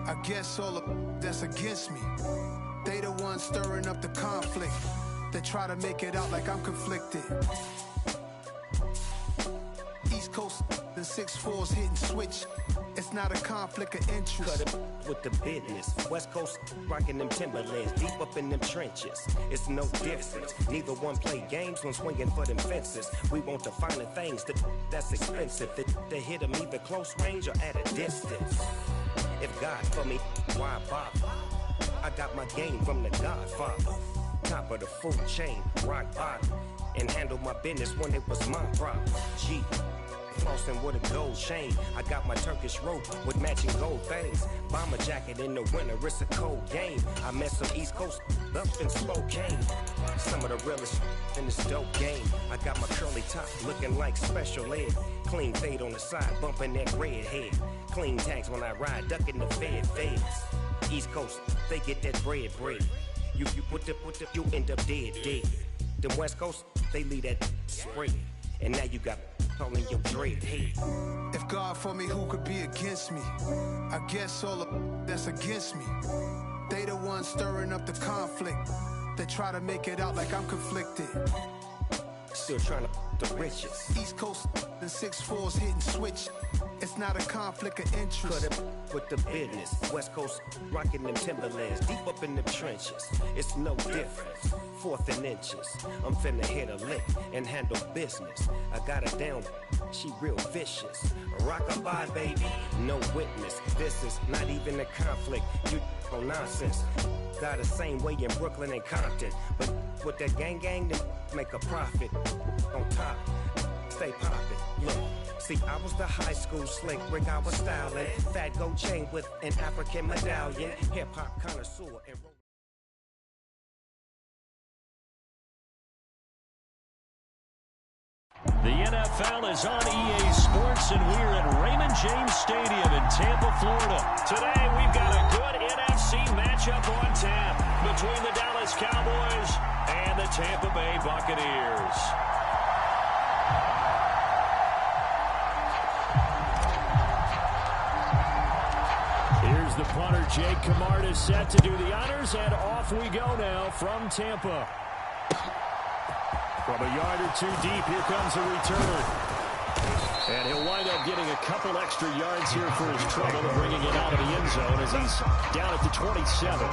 S4: I guess all of that's against me. They the ones stirring up the conflict. They try to make it out like I'm conflicted. East Coast, the 6'4's hitting switch. It's not a conflict of interest.
S5: Cut it with the business. West Coast rocking them Timberlands, deep up in them trenches. It's no difference. Neither one play games when swinging for them fences. We want the finer things that's expensive. They hit them either close range or at a distance. If God for me, why bother? I got my game from the Godfather. Top of the food chain, rock bottom. And handle my business when it was my problem. G. Flossing with a gold chain. I got my Turkish rope with matching gold things. Bomber jacket in the winter, it's a cold game. I met some East Coast up in Spokane. Some of the realest in this dope game. I got my curly top looking like special ed. Clean fade on the side, bumping that red head. Clean tags when I ride, ducking the feds. East Coast, they get that bread. You put the, you end up dead. Them West Coast, they leave that spray. And now you got all in your dread head.
S4: If God for me, who could be against me? I guess all of that's against me. They the ones stirring up the conflict. They try to make it out like I'm conflicted.
S5: Still trying to the riches.
S4: East Coast, the 6'4's hitting switch. It's not a conflict of interest.
S5: Cut it with the business. West Coast rocking them Timberlands, deep up in the trenches. It's no difference. 4th and inches. I'm finna hit a lick and handle business. I got her down, she real vicious. Rockabye, baby, no witness. This is not even a conflict. You no nonsense. Got the same way in Brooklyn and Compton. But with that gang, then make a profit. On top, stay poppin'. Look. See, I was the high school slick Rick, I was styling. Fat gold chain with an African medallion. Hip-hop connoisseur and
S1: the NFL is on EA Sports, and we're at Raymond James Stadium in Tampa, Florida. Today, we've got a good NFC matchup on tap between the Dallas Cowboys and the Tampa Bay Buccaneers. Here's the punter, Jake Camarda, set to do the honors, and off we go now from Tampa. From a yard or two deep, here comes a return. And he'll wind up getting a couple extra yards here for his trouble of bringing it out of the end zone as he's down at the 27.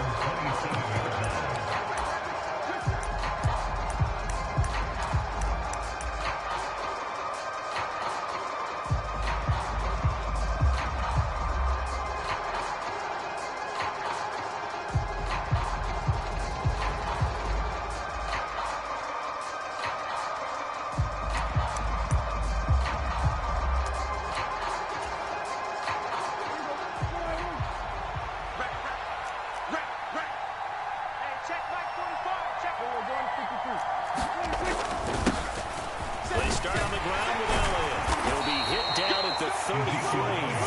S1: They start on the ground with Elliott. He'll be hit down at the 33,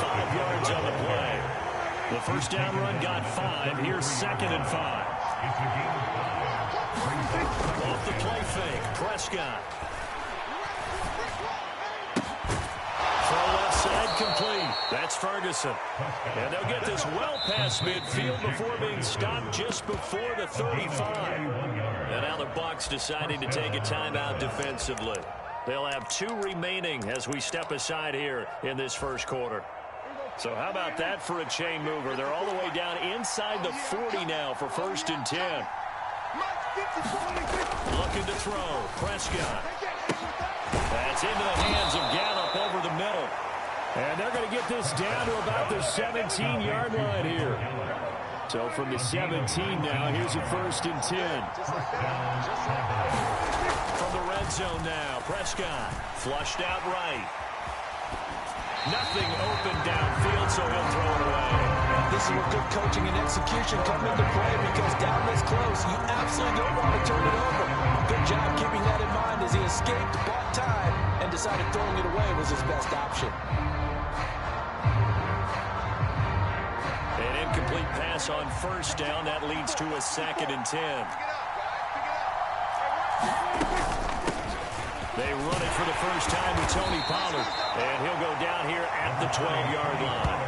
S1: 5 yards on the play. The first down run got 5. Here's 2nd and 5. Off the play fake, Prescott. Throw left side complete. That's Ferguson. And they'll get this well past midfield before being stopped just before the 35. And now the Bucs deciding to take a timeout defensively. They'll have 2 remaining as we step aside here in this first quarter. So how about that for a chain mover? They're all the way down inside the 40 now for 1st and 10. Looking to throw. Prescott. That's into the hands of Gallup over the middle. And they're going to get this down to about the 17-yard line here. So from the 17 now, here's a 1st and 10. From the red zone now, Prescott flushed out right. Nothing open downfield, so he'll throw it away.
S2: This is where good coaching and execution come into play, because down this close, you absolutely don't want to turn it over. Good job keeping that in mind as he escaped, bought time, and decided throwing it away was his best option.
S1: An incomplete pass on 1st down. That leads to a 2nd and 10. They run it for the first time with Tony Pollard. And he'll go down here at the 12-yard line.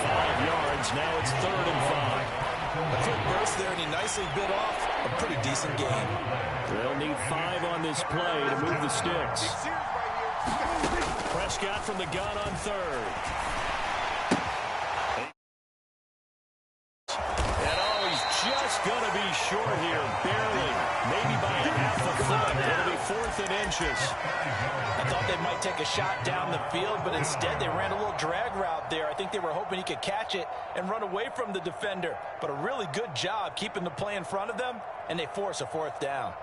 S1: 5 yards. Now it's 3rd and 5.
S2: A quick burst there, and he nicely bit off a pretty decent gain.
S1: They'll need 5 on this play to move the sticks. Prescott from the gun on 3rd. And he's just going to be short here, barely. Maybe by a half a foot. It'll be 4th and inches.
S2: I thought they might take a shot down the field, but instead they ran a little drag route there. I think they were hoping he could catch it and run away from the defender. But a really good job keeping the play in front of them, and they force a 4th down.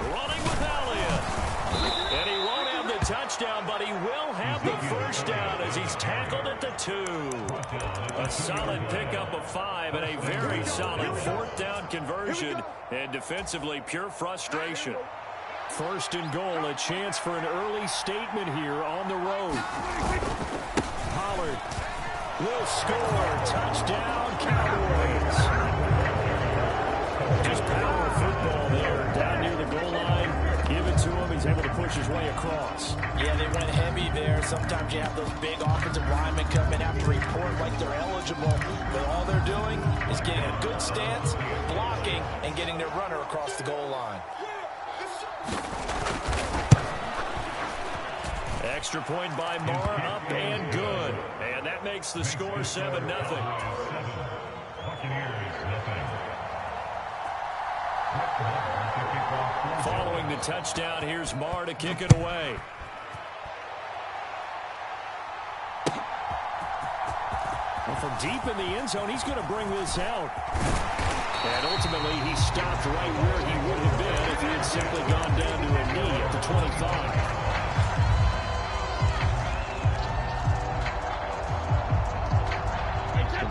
S1: Running with Elliott. And he won't have the touchdown, but he will have the first down as he's tackled at the 2. A solid pickup of 5 and a very solid 4th down conversion. And defensively, pure frustration. 1st and goal, a chance for an early statement here on the road. Pollard will score. Touchdown, Cowboys. Just power football there. Down near the goal line. Give it to him. He's able to push his way across.
S2: Yeah, they went heavy there. Sometimes you have those big offensive linemen come in, have to report like they're eligible. But all they're doing is getting a good stance, blocking, and getting their runner across the goal line.
S1: Extra point by Marr, up and good. And that makes the score 7-0. Following the touchdown, here's Marr to kick it away. Well, from deep in the end zone, he's going to bring this out. And ultimately, he stopped right where he would have been if he had simply gone down to a knee at the 25.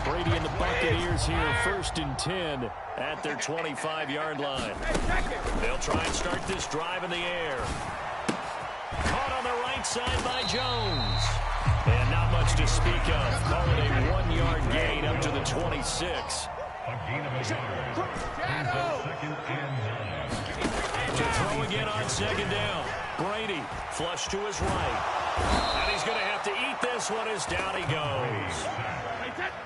S1: Brady and the Buccaneers here, 1st and 10 at their 25-yard line. They'll try and start this drive in the air. Caught on the right side by Jones. And not much to speak of. Call it a 1-yard gain up to the 26. To throw again on 2nd down. Brady flush to his right. And he's going to have to eat this one as down he goes.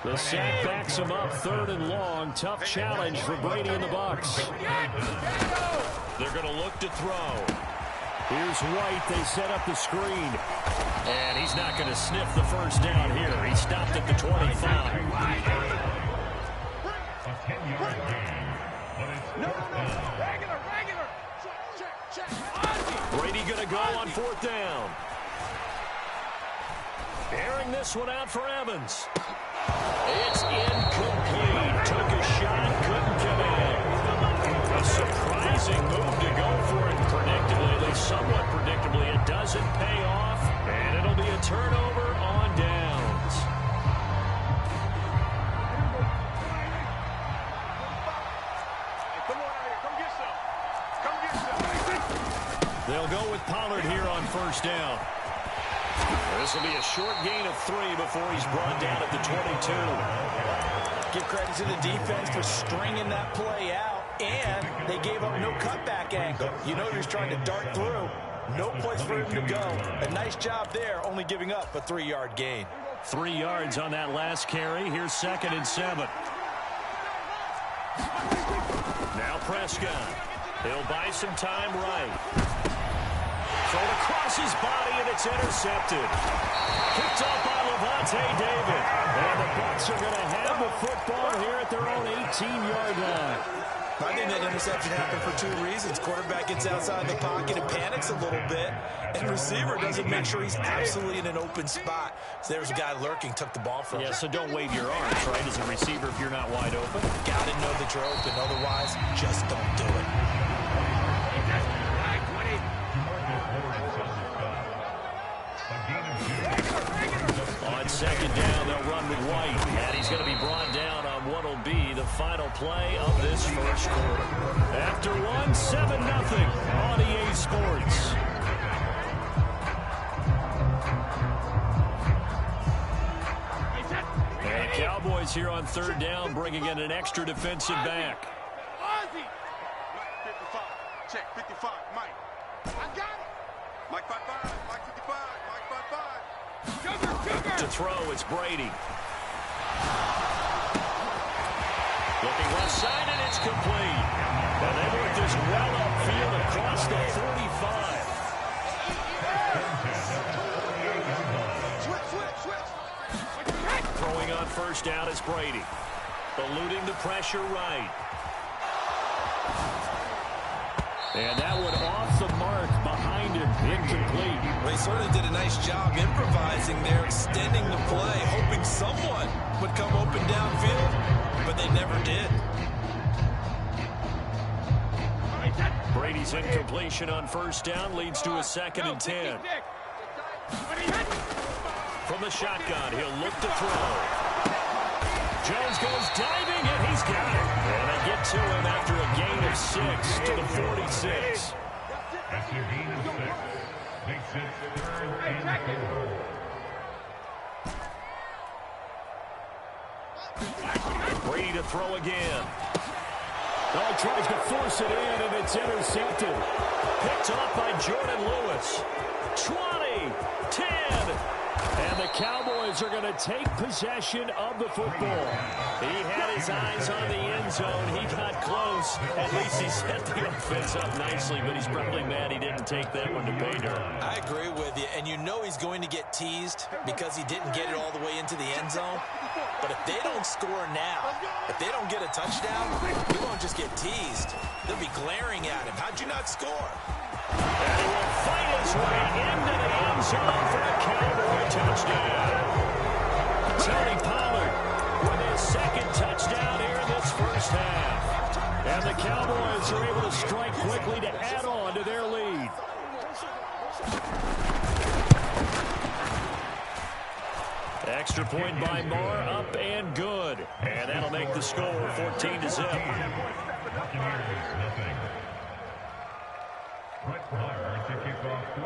S1: The sack backs him up, 3rd and long. Tough challenge for Brady and the Bucs. They're going to look to throw. Here's White. They set up the screen. And he's not going to sniff the first down here. He stopped at the 25. Brady going to go on 4th down. Airing this one out for Evans. It's incomplete. Took a shot, couldn't come in. A surprising move to go for it predictably, at least somewhat predictably. It doesn't pay off, and it'll be a turnover on downs. They'll go with Pollard here on 1st down. This will be a short gain of 3 before he's brought down at the 22.
S2: Give credit to the defense for stringing that play out, and they gave up no cutback angle. You know he was trying to dart through. No place for him to go. A nice job there, only giving up a 3-yard gain.
S1: 3 yards on that last carry. Here's 2nd and 7. Now Prescott. He'll buy some time right. Thrown across his body, and it's intercepted. Picked up by Lavonte David. And the Bucs are going to have the football here at their own 18-yard line.
S2: I think that interception happened for 2 reasons. Quarterback gets outside the pocket and panics a little bit, and receiver doesn't make sure he's absolutely in an open spot. So there's a guy lurking, took the ball from him.
S1: Yeah, so don't wave your arms, right, as a receiver if you're not wide open.
S2: Got to know that you're open. Otherwise, just don't do it.
S1: On 2nd down, they'll run with White, and he's going to be brought down on what will be the final play of this first quarter. After 7-0 on EA Sports. Cowboys here on third down, bringing in an extra defensive back.
S3: Ozzy! Mike 55. Check 55. Mike. I got it. Mike 55. Mike 55. Mike 55. Sugar.
S1: To throw, it's Brady. Looking left side, and it's complete. And they work this well upfield across the 45. Throwing on first down is Brady. Eluding the pressure right. And that one off the mark behind him. Incomplete.
S2: Well, he certainly did a nice job improvising there, extending the play, hoping someone would come open downfield, but they never did.
S1: Brady's incompletion on first down leads to a 2nd and 10. From the shotgun, he'll look to throw. Jones goes diving, and he's got it. And they get to him after a gain of 6 to the 46.
S6: After a gain of 6, makes it 3rd and 4.
S1: Brady to throw again. Oh, tries to force it in, and it's intercepted. Picked off by Jordan Lewis. 20, 10. And the Cowboys are going to take possession of the football. He had his eyes on the end zone. He got close. At least he set the offense up nicely, but he's probably mad he didn't take that one to pay dirt.
S2: I agree with you, and you know he's going to get teased because he didn't get it all the way into the end zone. But if they don't score now, if they don't get a touchdown, he won't just get teased. They'll be glaring at him. How'd you not score?
S1: And he will fight his way into the end zone for a Cowboy touchdown. Tony Pollard with his 2nd touchdown here in this first half. And the Cowboys are able to strike quickly to add on to their lead. Extra point by Marr, up and good. And that'll make the score 14-0.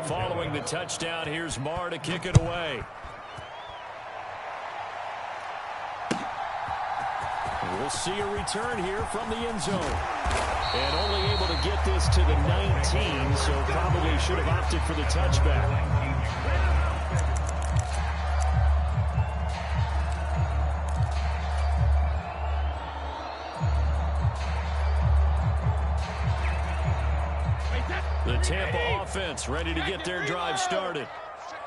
S1: Following the touchdown, here's Marr to kick it away. We'll see a return here from the end zone. And only able to get this to the 19, so probably should have opted for the touchback. The Tampa offense ready to get their drive started.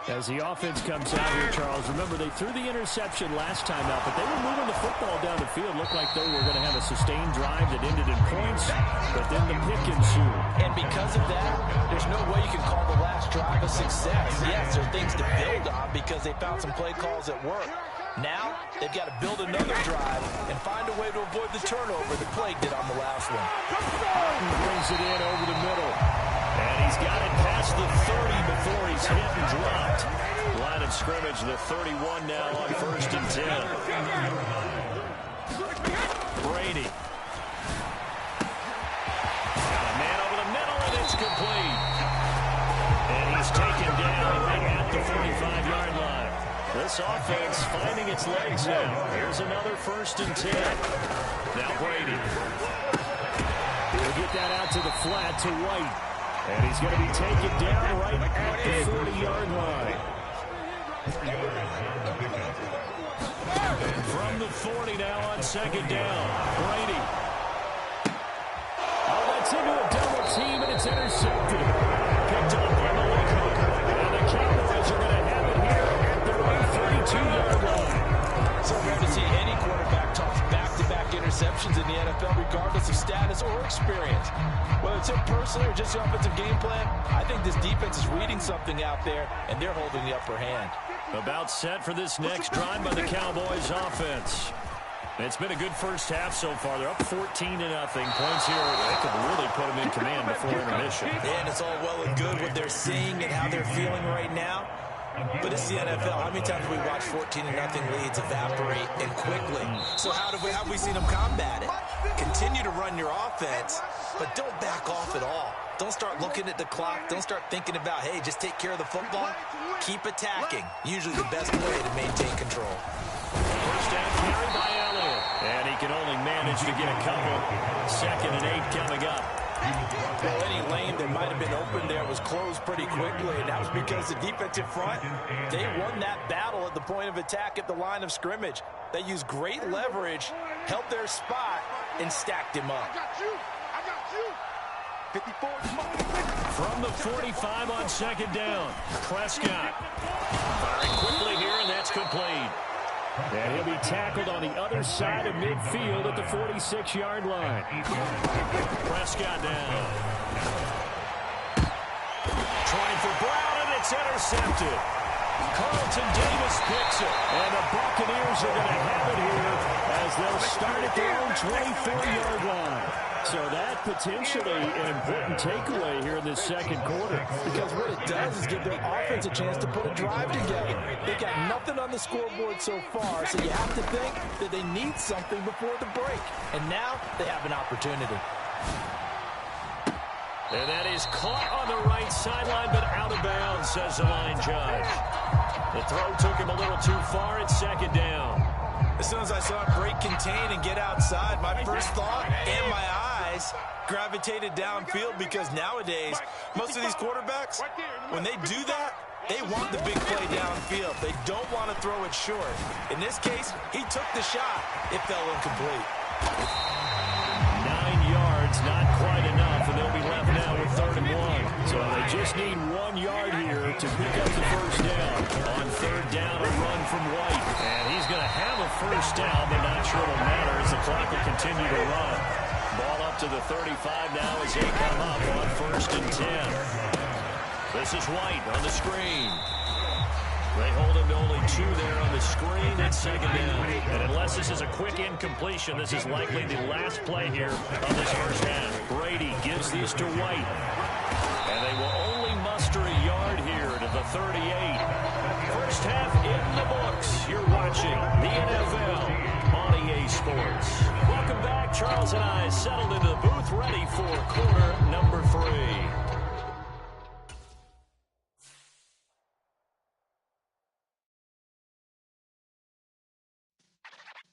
S1: As the offense comes out here, Charles, remember they threw the interception last time out, but they were moving the football down the field. Looked like they were going to have a sustained drive that ended in points, but then the pick ensued.
S2: And because of that, there's no way you can call the last drive a success. Yes, there are things to build on because they found some play calls that work. Now, they've got to build another drive and find a way to avoid the turnover that plagued it on the last one.
S1: Martin brings it in over the middle. And he's got it past the 30 before he's hit and dropped. Line of scrimmage, the 31 now on 1st and 10. Brady. Got a man over the middle, and it's complete. And he's taken down at the 45-yard line. This offense finding its legs now. Here's another 1st and 10. Now Brady. He'll get that out to the flat to White. And he's going to be taken down right at the 40-yard line. From the 40 now on 2nd down. Brady. Oh, that's into a double team, and it's intercepted. Picked up by Malik Hooker. And the Cowboys are going to have it here at their own 32-yard line.
S2: So rare to see any quarterback toss back-to-back interceptions in the NFL, regardless of status or experience. Whether it's him personally or just the offensive game plan, I think this defense is reading something out there, and they're holding the upper hand.
S1: About set for this next drive by the Cowboys offense. It's been a good first half so far. They're up 14-0. Points here, they could really put them in command before intermission.
S2: And it's all well and good what they're seeing and how they're feeling right now. But it's the NFL. How many times have we watched 14-0 leads evaporate and quickly? So how have we seen them combat it? Continue to run your offense, but don't back off at all. Don't start looking at the clock. Don't start thinking about, hey, just take care of the football. Keep attacking. Usually the best way to maintain control.
S1: First down carry by Allen. And he can only manage to get a couple. 2nd and 8 coming up.
S2: Well, any lane that might have been open there was closed pretty quickly, and that was because the defensive front, they won that battle at the point of attack at the line of scrimmage. They used great leverage, held their spot, and stacked him up.
S3: I got you. 54.
S1: From the 45 on 2nd down, Prescott. Firing quickly here, and that's complete. And he'll be tackled on the other side of midfield at the 46-yard line. Prescott down. Trying for Brown, and it's intercepted. Carlton Davis picks it. And the Buccaneers are going to have it here as they'll start at their own 24-yard line. So that potentially an important takeaway here in this 2nd quarter.
S2: Because what it does is give their offense a chance to put a drive together. They got nothing on the scoreboard so far, so you have to think that they need something before the break. And now they have an opportunity.
S1: And that is caught on the right sideline, but out of bounds, says the line judge. The throw took him a little too far at 2nd down.
S2: As soon as I saw it break, contain, and get outside, my first thought and my eyes gravitated downfield, because nowadays, most of these quarterbacks, when they do that, they want the big play downfield. They don't want to throw it short. In this case, he took the shot. It fell incomplete.
S1: 9 yards, not quite enough, and they'll be left now with 3rd and 1. So they just need 1 yard here to pick up the first down. On 3rd down, a run from White. And he's going to have a first down, but not sure it'll matter as the clock will continue to run. Ball up to the 35 now as they come up on 1st and 10. This is White on the screen. They hold him to only 2 there on the screen at 2nd down. And unless this is a quick incompletion, this is likely the last play here of this first half. Brady gives these to White. And they will only muster a yard here to the 38. First half in the books. You're watching the NFL on EA Sports. Welcome back. Charles and I settled into the booth, ready for quarter number 3.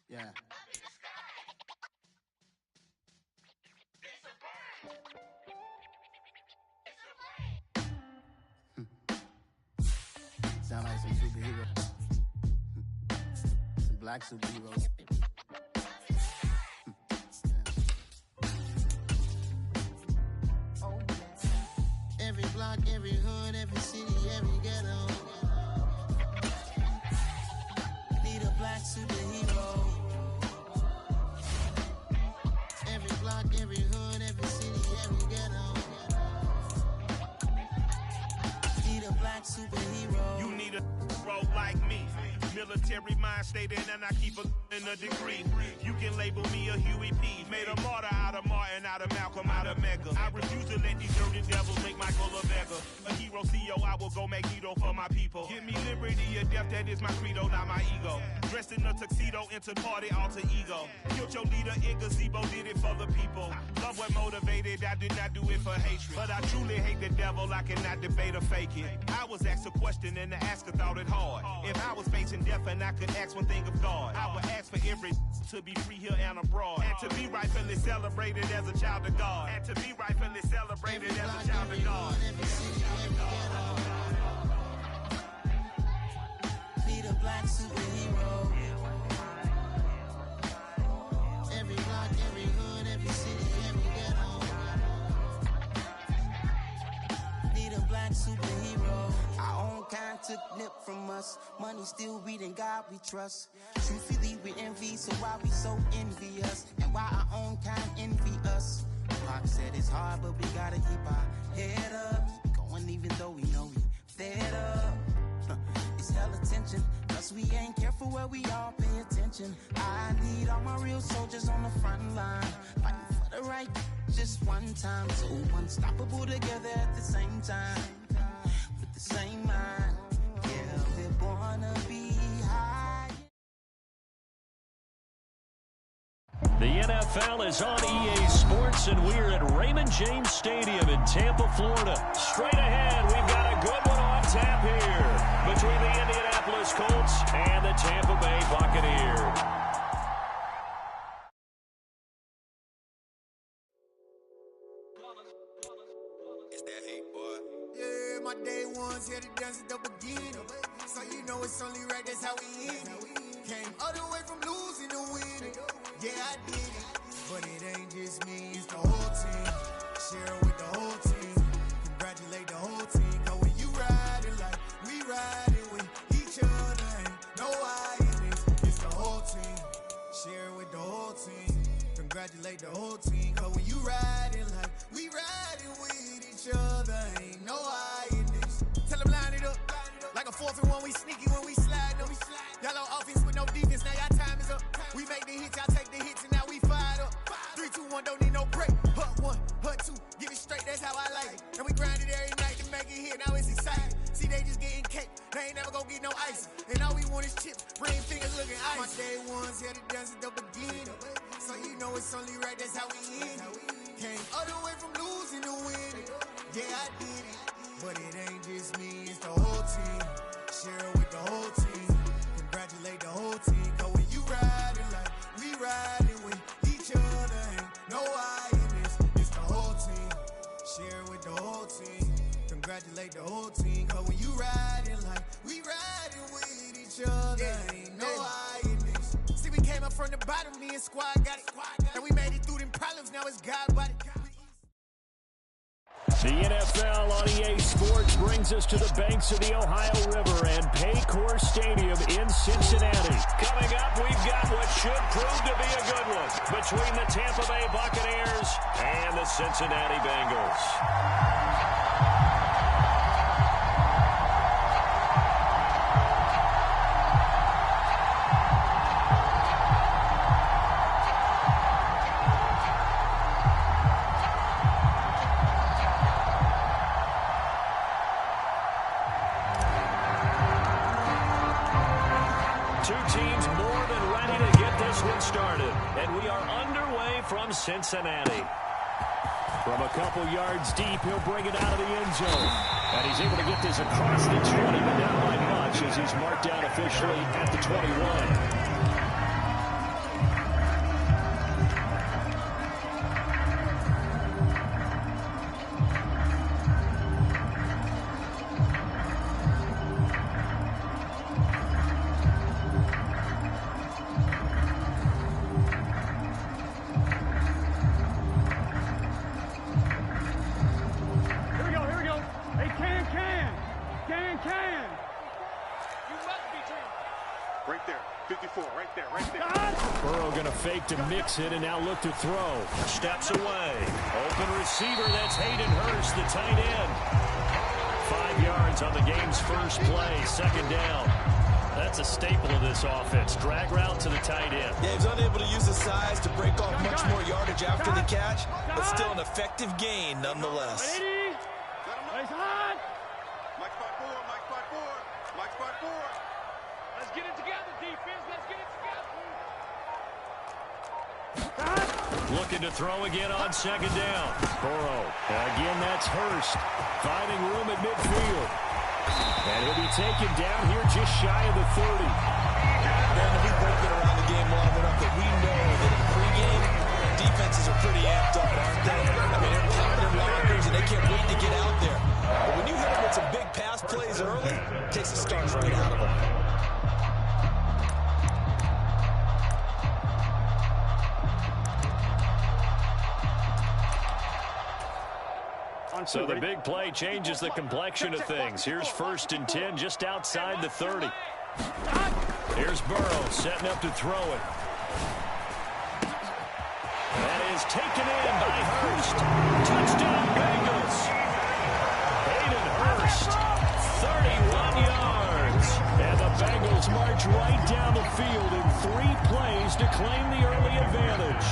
S4: Yeah. Sound like some superheroes. Some black superheroes. Every block, every hood, every city, every ghetto. Need a black superhero. Every block, every hood, every city, every ghetto. Need a black superhero.
S7: You need a role like me. Military mind stated, and I keep a degree. You can label me a Huey P. Made a martyr out of Martin, out of Malcolm, out of Mega. I refuse to let these dirty devils make Michael a beggar. A hero CEO, I will go Magneto for my people. Give me liberty or death, that is my credo, not my ego. Dressed in a tuxedo, into party, alter ego. Killed your leader in gazebo, did it for the people. Love what motivated, I did not do it for hatred. But I truly hate the devil, I cannot debate or fake it. I was asked a question and the asker thought it hard. If I was facing death and I could ask one thing of God, I would ask for every to be free here and abroad, and to be rightfully celebrated as a child of God, and to be rightfully celebrated as a child of God.
S4: Need a black superhero. Every block, every hood, every city, every ghetto. Need a black superhero. Our own kind took nip from us. Money still reading, God we trust. Truthfully we envy, so why we so envious? And why our own kind envy us? Pac said it's hard, but we gotta keep our head up. Going even though we know we fed up. It's hella tension, cause we ain't careful where we all pay attention. I need all my real soldiers on the front line, fighting for the right just one time. So unstoppable together at the same time, with the same mind. Yeah, we're born to be high.
S1: The NFL is on EA Sports, and we're at Raymond James Stadium in Tampa, Florida. Straight ahead, we've got a good one on tap here between the Indianapolis Colts and the Tampa Bay Buccaneers.
S8: It's that hate, boy.
S9: Yeah, my day ones here to dance at the beginning. So you know it's only right, that's how we end it. Came all the way from losing to winning. Yeah, I did it. But it ain't just me, it's the whole team. Share it with the whole team. Congratulate the whole team. Cause when you riding like we riding with each other, ain't no I in this. It's the whole team. Share it with the whole team. Congratulate the whole team. Cause when you riding like we riding with each other, ain't no I in this. Tell them line it up. Like a 4th and 1, we sneaky when we slide them. Yellow offense with no defense, now y'all time is up. We make the hits, y'all take the hits, and now we fired up. 3, 2, 1, don't need no break. Hut 1, hut 2, give it straight, that's how I like it. And we grind it every night to make it hit, now it's exciting. See, they just getting cake, they ain't never gonna get no ice. And all we want is chips, ring fingers looking ice. My day ones here to dance at the beginning. So you know it's only right, that's how we end it. Came all the way from losing to winning. Yeah, I did it. But it ain't just me, it's the whole team. Share it with the whole team. Congratulate the whole team. Cause when you riding like we riding with each other, ain't no I in this. It's the whole team. Share it with the whole team. Congratulate the whole team. Cause when you riding like we riding with each other, ain't no I in this. See, we came up from the bottom, me and squad got it. And we made it through them problems, now it's God body.
S1: The NFL on EA Sports brings us to the banks of the Ohio River and Paycor Stadium in Cincinnati. Coming up, we've got what should prove to be a good one between the Tampa Bay Buccaneers and the Cincinnati Bengals. From Cincinnati. From a couple yards deep, he'll bring it out of the end zone. And he's able to get this across the 20, but not by much as he's marked down officially at the 21. To mix it and now look to throw. Steps away. Open receiver, that's Hayden Hurst, the tight end. 5 yards on the game's first play, 2nd down. That's a staple of this offense. Drag route to the tight end.
S2: Yeah, he's unable to use his size to break off much more yardage after the catch, but still an effective gain nonetheless.
S3: Mike's 5-4, Mike's 5-4, Mike's 5-4. Let's get it together, defense. Let's get it together.
S1: Looking to throw again on 2nd down. Burrow. Again, that's Hurst. Finding room at midfield. And he'll be taken down here just shy of the 30.
S2: Man, we've both been around the game long enough that we know that in pregame, defenses are pretty amped up, aren't they? I mean, they're pounding lockers and they can't wait to get out there. But when you hit them with some big pass plays early, it takes the stars right out of them.
S1: So the big play changes the complexion of things. Here's 1st and 10 just outside the 30. Here's Burrow setting up to throw it. That is taken in by Hurst. Touchdown Bengals. Hayden Hurst, 31 yards. And the Bengals march right down the field in 3 plays to claim the early advantage.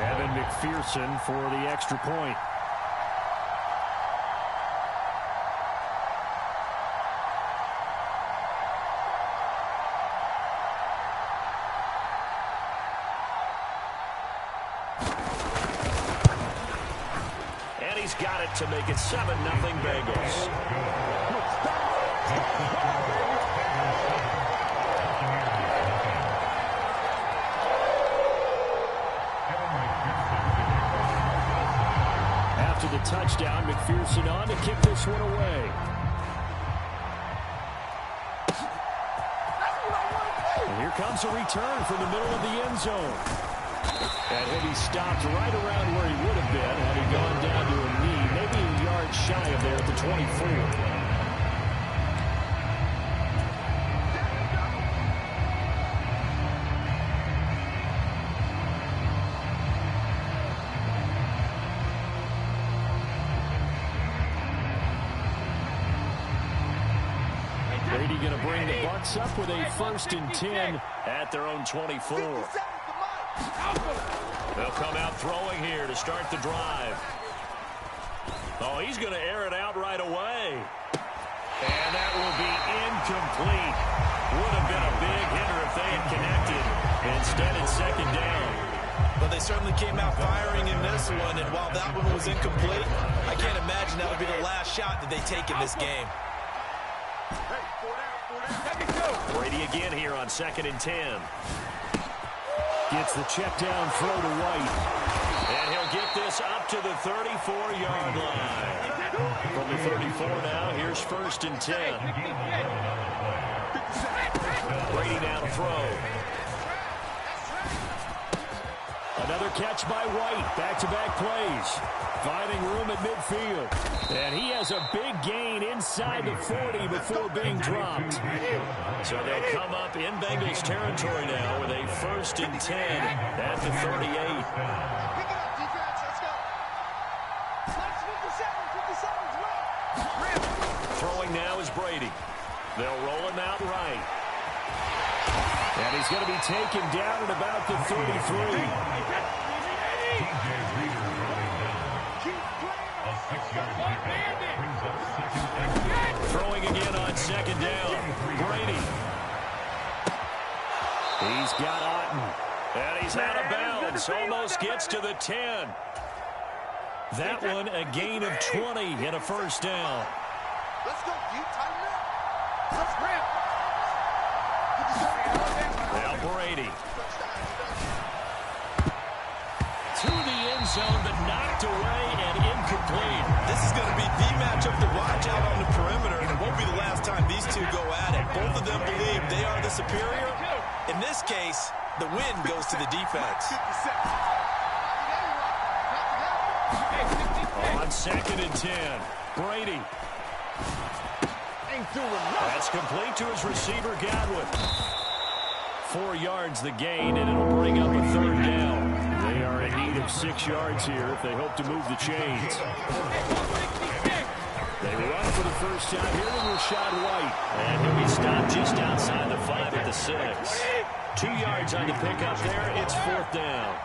S1: Evan McPherson for the extra point. Got it to make it 7-0 Bengals. after the touchdown. McPherson on to kick this one away. And here comes a return from the middle of the end zone. And he'll be stopped right around where he would have been had he gone down to a knee, maybe a yard shy of there at the 24. Brady going to bring the Bucs up with a 1st and 10 at their own 24. They'll come out throwing here to start the drive. Oh, he's going to air it out right away. And that will be incomplete. Would have been a big hitter if they had connected. Instead, it's 2nd down.
S2: But they certainly came out firing in this one, and while that one was incomplete, I can't imagine that'll be the last shot that they take in this game.
S1: Brady again here on 2nd and 10. Gets the check down throw to White. And he'll get this up to the 34-yard line. From the 34 now, here's 1st and 10. Brady now to throw. Another catch by White. Back-to-back plays. Finding room at midfield. And he has a big gain inside the 40 before being dropped. So they'll come up in Bengals territory now with a 1st and 10 at the 38. Throwing now is Brady. They'll roll him out right. And he's going to be taken down at about the 33. Throwing again on 2nd down. Brady. He's got Otten. And he's out of bounds. Almost gets to the 10. That one a gain of 20 and a 1st down.
S3: Let's go, you tighten up. Let's grab.
S1: Now Brady. To the end zone, but knocked away and incomplete.
S2: This is going to be the matchup to watch out on the perimeter, and it won't be the last time these two go at it. Both of them believe they are the superior. In this case, the win goes to the defense.
S1: On 2nd and 10, Brady. That's complete to his receiver, Godwin. 4 yards the gain, and it'll bring up a 3rd down. They are in need of 6 yards here if they hope to move the chains. They run for the first time here with Rachaad White. And he'll be stopped just outside the 5 at the 6. 2 yards on the pickup there. It's 4th down.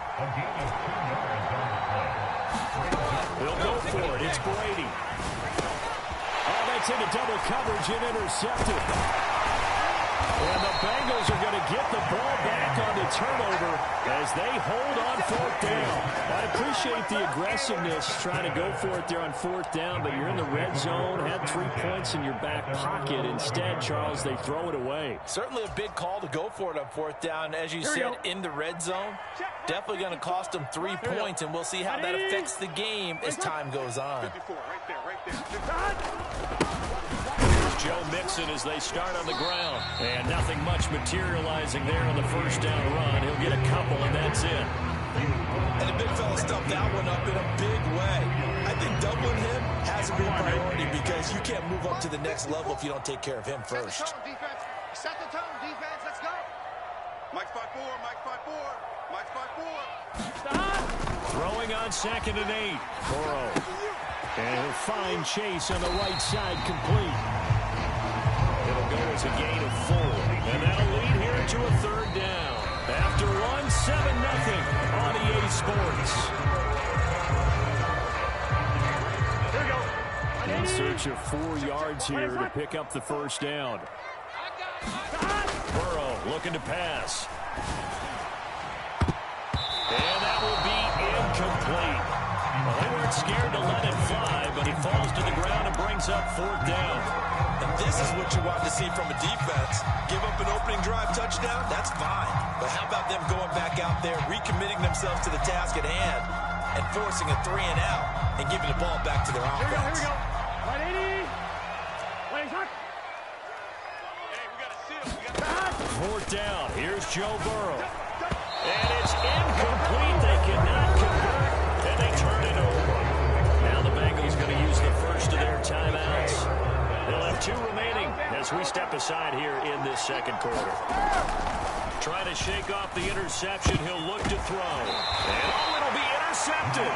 S1: They'll go for it. It's Brady. Oh, that's into double coverage and intercepted. And the Bengals are going to get the ball back on the turnover as they hold on 4th down. I appreciate the aggressiveness trying to go for it there on 4th down, but you're in the red zone, had 3 points in your back pocket. Instead, Charles, they throw it away.
S2: Certainly a big call to go for it on 4th down. As you said, in the red zone, definitely going to cost them 3 points, and we'll see how that affects the game as time goes on.
S3: 54, right there.
S1: Joe Mixon as they start on the ground. And nothing much materializing there on the 1st down run. He'll get a couple, and that's it.
S2: And the big fella stuffed that one up in a big way. I think doubling him has to be a priority because you can't move up to the next level if you don't take care of him first.
S3: Set the tone, defense. Let's go. Mike 5-4, Mike 5-4, Mike 5-4.
S1: Throwing on 2nd and 8. Burrow. And he'll find Chase on the right side complete. It'll go as a gain of 4. And that'll lead here to a 3rd down. After one, 7-0 on EA Sports. In search of 4 yards here to pick up the 1st down. Burrow looking to pass. And that will be incomplete. Well, they weren't scared to let it fly, but he falls to the ground and brings up 4th down.
S2: And this is what you want to see from a defense. Give up an opening drive touchdown, that's fine. But how about them going back out there, recommitting themselves to the task at hand, and forcing a 3-and-out? and giving the ball back to their offense.
S3: Here we go. 180. Hey, we got to seal.
S1: Fourth down. Here's Joe Burrow. And it's incomplete. They cannot convert, and they turn it over. Now the Bengals going to use the first of their timeouts. They'll have 2 remaining as we step aside here in this second quarter. Trying to shake off the interception. He'll look to throw. And it'll be intercepted.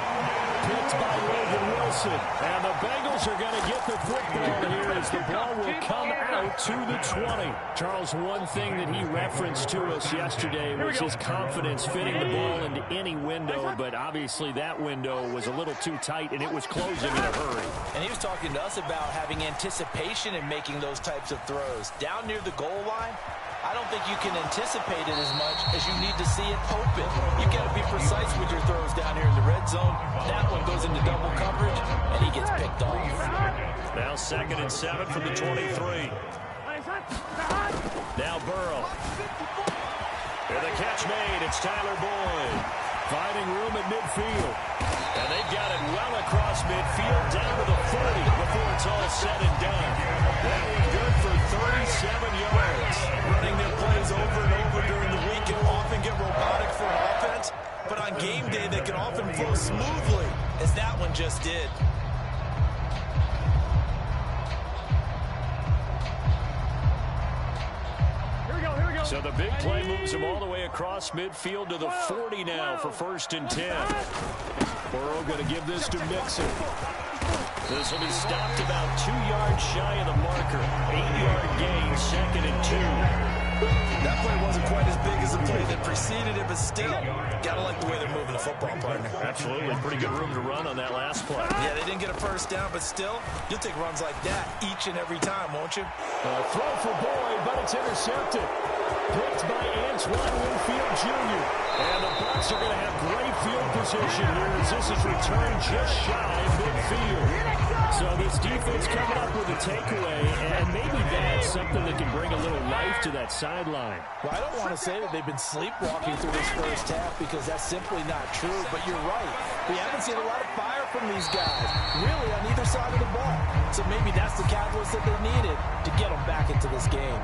S1: Picked by Logan Wilson. And the Bengals are going to get the football here as the ball will come out to the 20. Charles, one thing that he referenced to us yesterday was his confidence fitting the ball into any window, but obviously that window was a little too tight, and it was closing in a hurry.
S2: And he was talking to us about having anticipation in making those types of throws. Down near the goal line, I don't think you can anticipate it as much as you need to see it open. You've got to be precise with your throws down here in the red zone. That one goes into double coverage, and he gets picked off.
S1: Now 2nd and 7 from the 23. Now Burrow. And the catch made. It's Tyler Boyd. Finding room at midfield. And they've got it well across midfield down to the 40 before it's all said and done. That one good for 37 yards.
S2: Running their plays over and over during the week can often get robotic for an offense, but on game day they can often flow smoothly, as that one just did.
S1: So the big play moves him all the way across midfield to the 40 now for 1st and 10. Burrow going to give this to Mixon. This will be stopped about 2 yards shy of the marker. 8-yard gain, 2nd and 2.
S2: That play wasn't quite as big as the play that preceded it, but still, gotta like the way they're moving the football, partner.
S1: Absolutely. Pretty good room to run on that last play.
S2: Yeah, they didn't get a first down, but still, you'll take runs like that each and every time, won't you?
S1: Throw for Boyd, but it's intercepted. Picked by Antoine Winfield Jr. And the Bucs are going to have great field position here as this is returned just shy of midfield. So this defense coming up with a takeaway, and maybe that's something that can bring a little life to that sideline.
S2: Well, I don't want to say that they've been sleepwalking through this first half because that's simply not true, but you're right. We haven't seen a lot of fire from these guys, really, on either side of the ball. So maybe that's the catalyst that they needed to get them back into this game.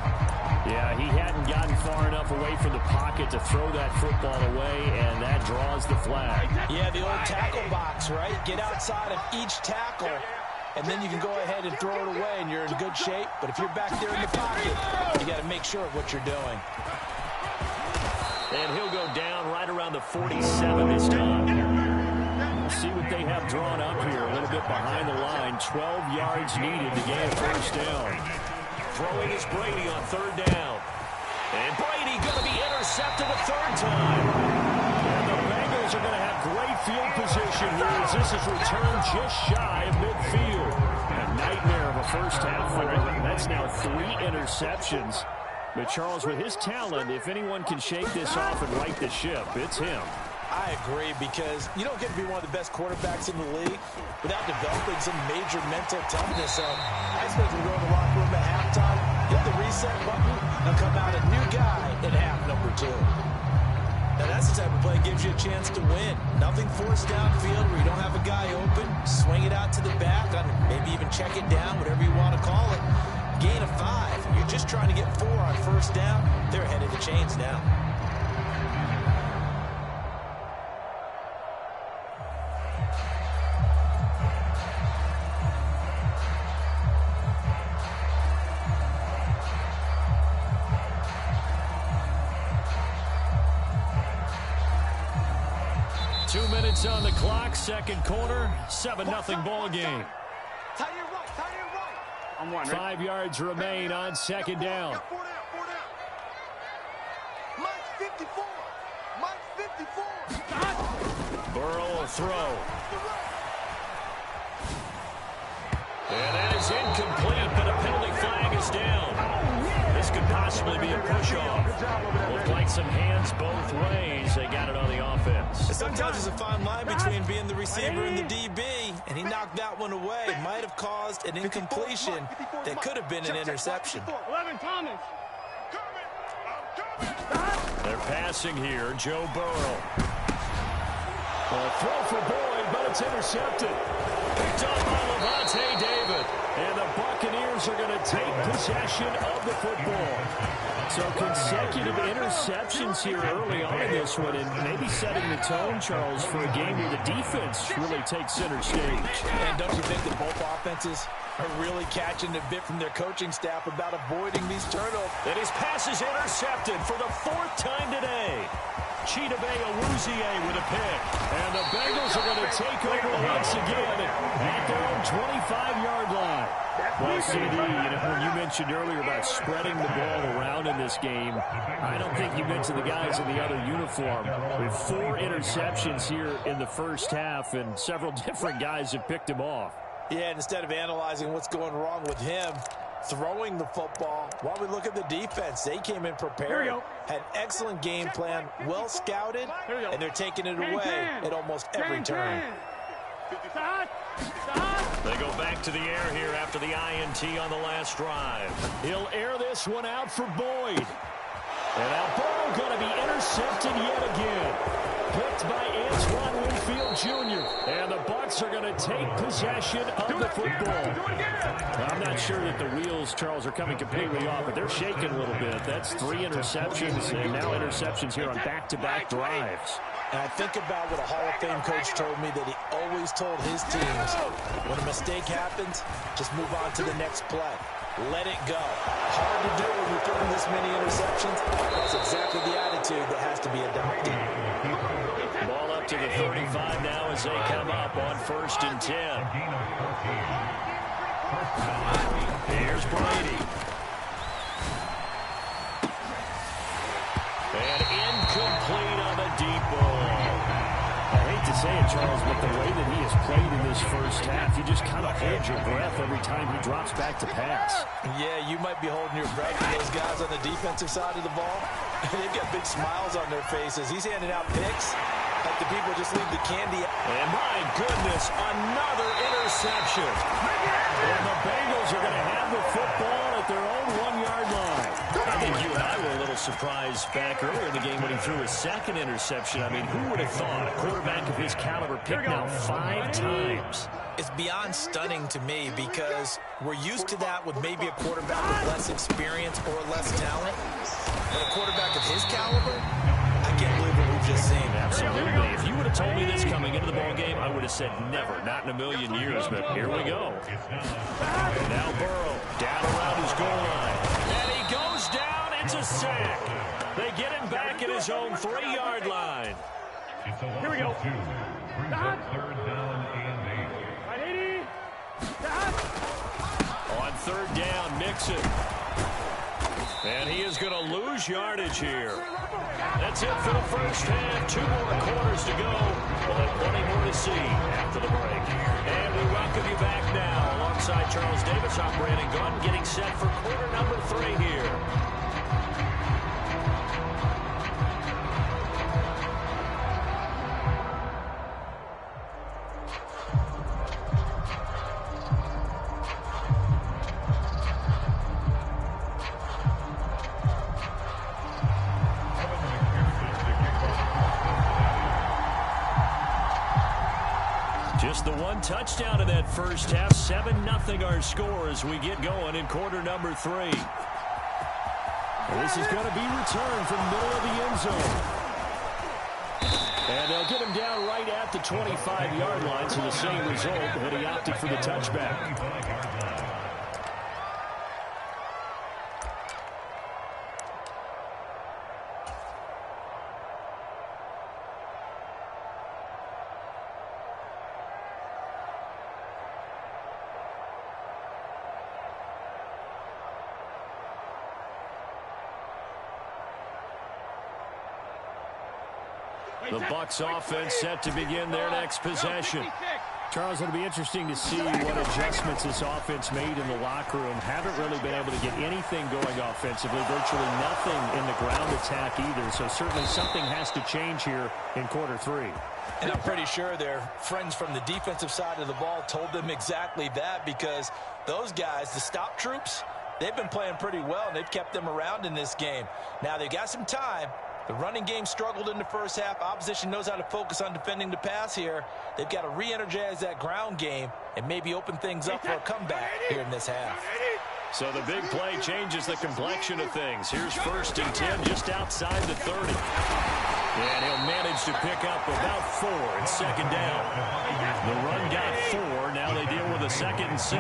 S1: Yeah, he hadn't gotten far enough away from the pocket to throw that football away, and that draws the flag.
S2: Yeah, the old tackle box, right? Get outside of each tackle, and then you can go ahead and throw it away, and you're in good shape. But if you're back there in the pocket, you got to make sure of what you're doing.
S1: And he'll go down right around the 47 this time. We'll see what they have drawn up here. A little bit behind the line. 12 yards needed to gain a first down. Throwing is Brady on 3rd down. And Brady going to be intercepted a 3rd time. And the Bengals are going to have great field position here as this is returned just shy of midfield. A nightmare of a first half for him. That's now 3 interceptions. But Charles, with his talent, if anyone can shake this off and right the ship, it's him.
S2: I agree, because you don't get to be one of the best quarterbacks in the league without developing some major mental toughness. So I expect him to go in the locker room at halftime, hit the reset button, and come out a new guy in half number 2. Now that's the type of play that gives you a chance to win. Nothing forced downfield where you don't have a guy open. Swing it out to the back, on maybe even check it down, whatever you want to call it. Gain of 5. You're just trying to get 4 on first down. They're ahead of the chains now.
S1: On the clock, second quarter, 7-0 ball game.
S3: Tie your right, tie your right. I'm one.
S1: 5 yards remain on 2nd down.
S3: 4 down, 4 down. Mike's 54. Mike's 54.
S1: Burrow will throw. And that is incomplete, but a penalty flag is down. This could possibly be a push-off. Looked like some hands both ways. They got it on the offense.
S2: Sometimes there's a fine line between being the receiver and the DB, and he knocked that one away. Might have caused an incompletion that could have been an interception.
S3: 11 Thomas.
S1: They're passing here. Joe Burrow. A throw for Boyd, but it's It's intercepted. Picked up by Lavonte David. And the Buccaneers are going to take possession of the football. So consecutive interceptions here early on in this one, and maybe setting the tone, Charles, for a game where the defense really takes center stage.
S2: And don't you think that both offenses are really catching a bit from their coaching staff about avoiding these turnovers?
S1: And his pass is intercepted for the 4th time today. Chidobe Awuzie with a pick. And the Bengals are going to take over once again at their own 25-yard line. Well, CD, when you mentioned earlier about spreading the ball around in this game, I don't think you mentioned the guys in the other uniform. With 4 interceptions here in the first half, and several different guys have picked him off.
S2: Yeah, and instead of analyzing what's going wrong with him throwing the football, while we look at the defense, they came in prepared, had an excellent game plan, well scouted, and they're taking it away at almost every turn.
S1: They go back to the air here after the INT on the last drive. He'll air this one out for Boyd. And now Burrow going to be intercepted yet again. Picked by Antoine Winfield Jr. And the Bucs are going to take possession of the football. I'm not sure that the wheels, Charles, are coming completely off, but they're shaking a little bit. That's 3 interceptions, and now interceptions here on back-to-back drives.
S2: And I think about what a Hall of Fame coach told me, that he always told his teams, when a mistake happens, just move on to the next play. Let it go. Hard to do when you're throwing this many interceptions. That's exactly the attitude that has to be adopted.
S1: Ball up to the 35 now as they come up on 1st and 10. Here's Brady. And incomplete on the deep ball. I hate to say it, Charles, but the way that he has played in this first half, you just kind of hold your breath every time he drops back to pass.
S2: Yeah, you might be holding your breath for those guys on the defensive side of the ball. They've got big smiles on their faces. He's handing out picks like the people just leave the candy.
S1: And my goodness, another interception. And the Bengals are going to have the football at their own 1-yard line. I think you and I were a little surprised back earlier in the game when he threw his 2nd interception. I mean, who would have thought a quarterback of his caliber picked now 5 times?
S2: It's beyond stunning to me, because we're used to that with maybe a quarterback with less experience or less talent. But a quarterback of his caliber, I can't believe what we've just seen.
S1: Absolutely. If you would have told me this coming into the ball game, I would have said never, not in a million years. But here we go. Now Burrow down around his goal line. And he goes down. It's a sack. They get him back at his own 3-yard line.
S6: Here we go. Brings up 3rd down and 8.
S1: On 3rd down, Mixon. And he is going to lose yardage here. That's it for the first half. 2 more quarters to go. We'll have plenty more to see after the break. And we welcome you back now alongside Charles Davis. I'm Brandon Gaudin, getting set for quarter number 3 here. Just the 1 touchdown in that first half. 7-0 our score as we get going in quarter number 3. This is going to be returned from the middle of the end zone. And they'll get him down right at the 25-yard line, so the same result, but he opted for the touchback. The Bucs offense set to begin their next possession. Charles, it'll be interesting to see what adjustments this offense made in the locker room. Haven't really been able to get anything going offensively. Virtually nothing in the ground attack either. So certainly something has to change here in quarter 3.
S2: And I'm pretty sure their friends from the defensive side of the ball told them exactly that, because those guys, the stop troops, they've been playing pretty well, and they've kept them around in this game. Now, they've got some time, The running game struggled in the first half. Opposition knows how to focus on defending the pass here. They've got to re-energize that ground game and maybe open things up for a comeback here in this half.
S1: So the big play changes the complexion of things. Here's 1st and 10 just outside the 30. And he'll manage to pick up about 4 and 2nd down. The run got 4. Now they deal with a 2nd and 6.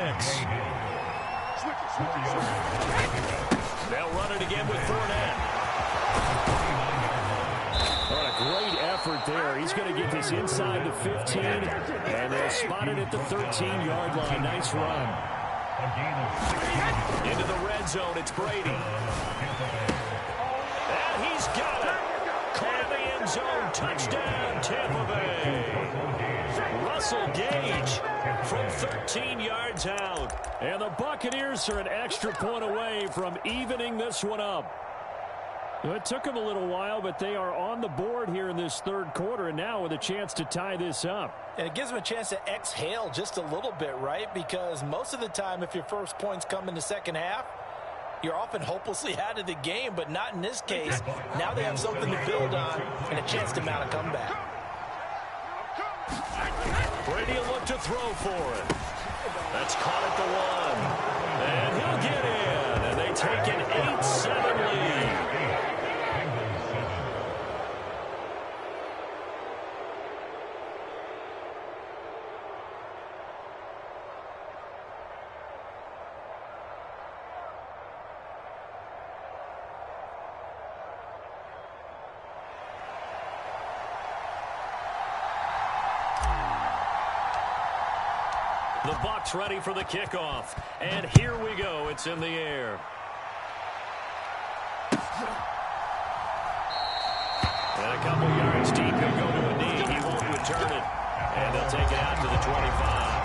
S1: They'll run it again with Fournette. What a great effort there. He's going to get this inside the 15, and they'll spot it at the 13-yard line. Nice run. Into the red zone, it's Brady. And he's got it. Caught in the end zone. Touchdown, Tampa Bay. Russell Gage from 13 yards out. And the Buccaneers are an extra point away from evening this one up. It took them a little while, but they are on the board here in this 3rd quarter, and now with a chance to tie this up.
S2: And it gives them a chance to exhale just a little bit, right? Because most of the time, if your first points come in the second half, you're often hopelessly out of the game, but not in this case. Now they have something to build on and a chance to mount a comeback.
S1: Brady will look to throw for it. That's caught at the 1. And he'll get in. And they take an 8-7 lead. The Bucs ready for the kickoff. And here we go. It's in the air. And a couple yards deep. He'll go to a knee. He won't return it. And they'll take it out to the 25.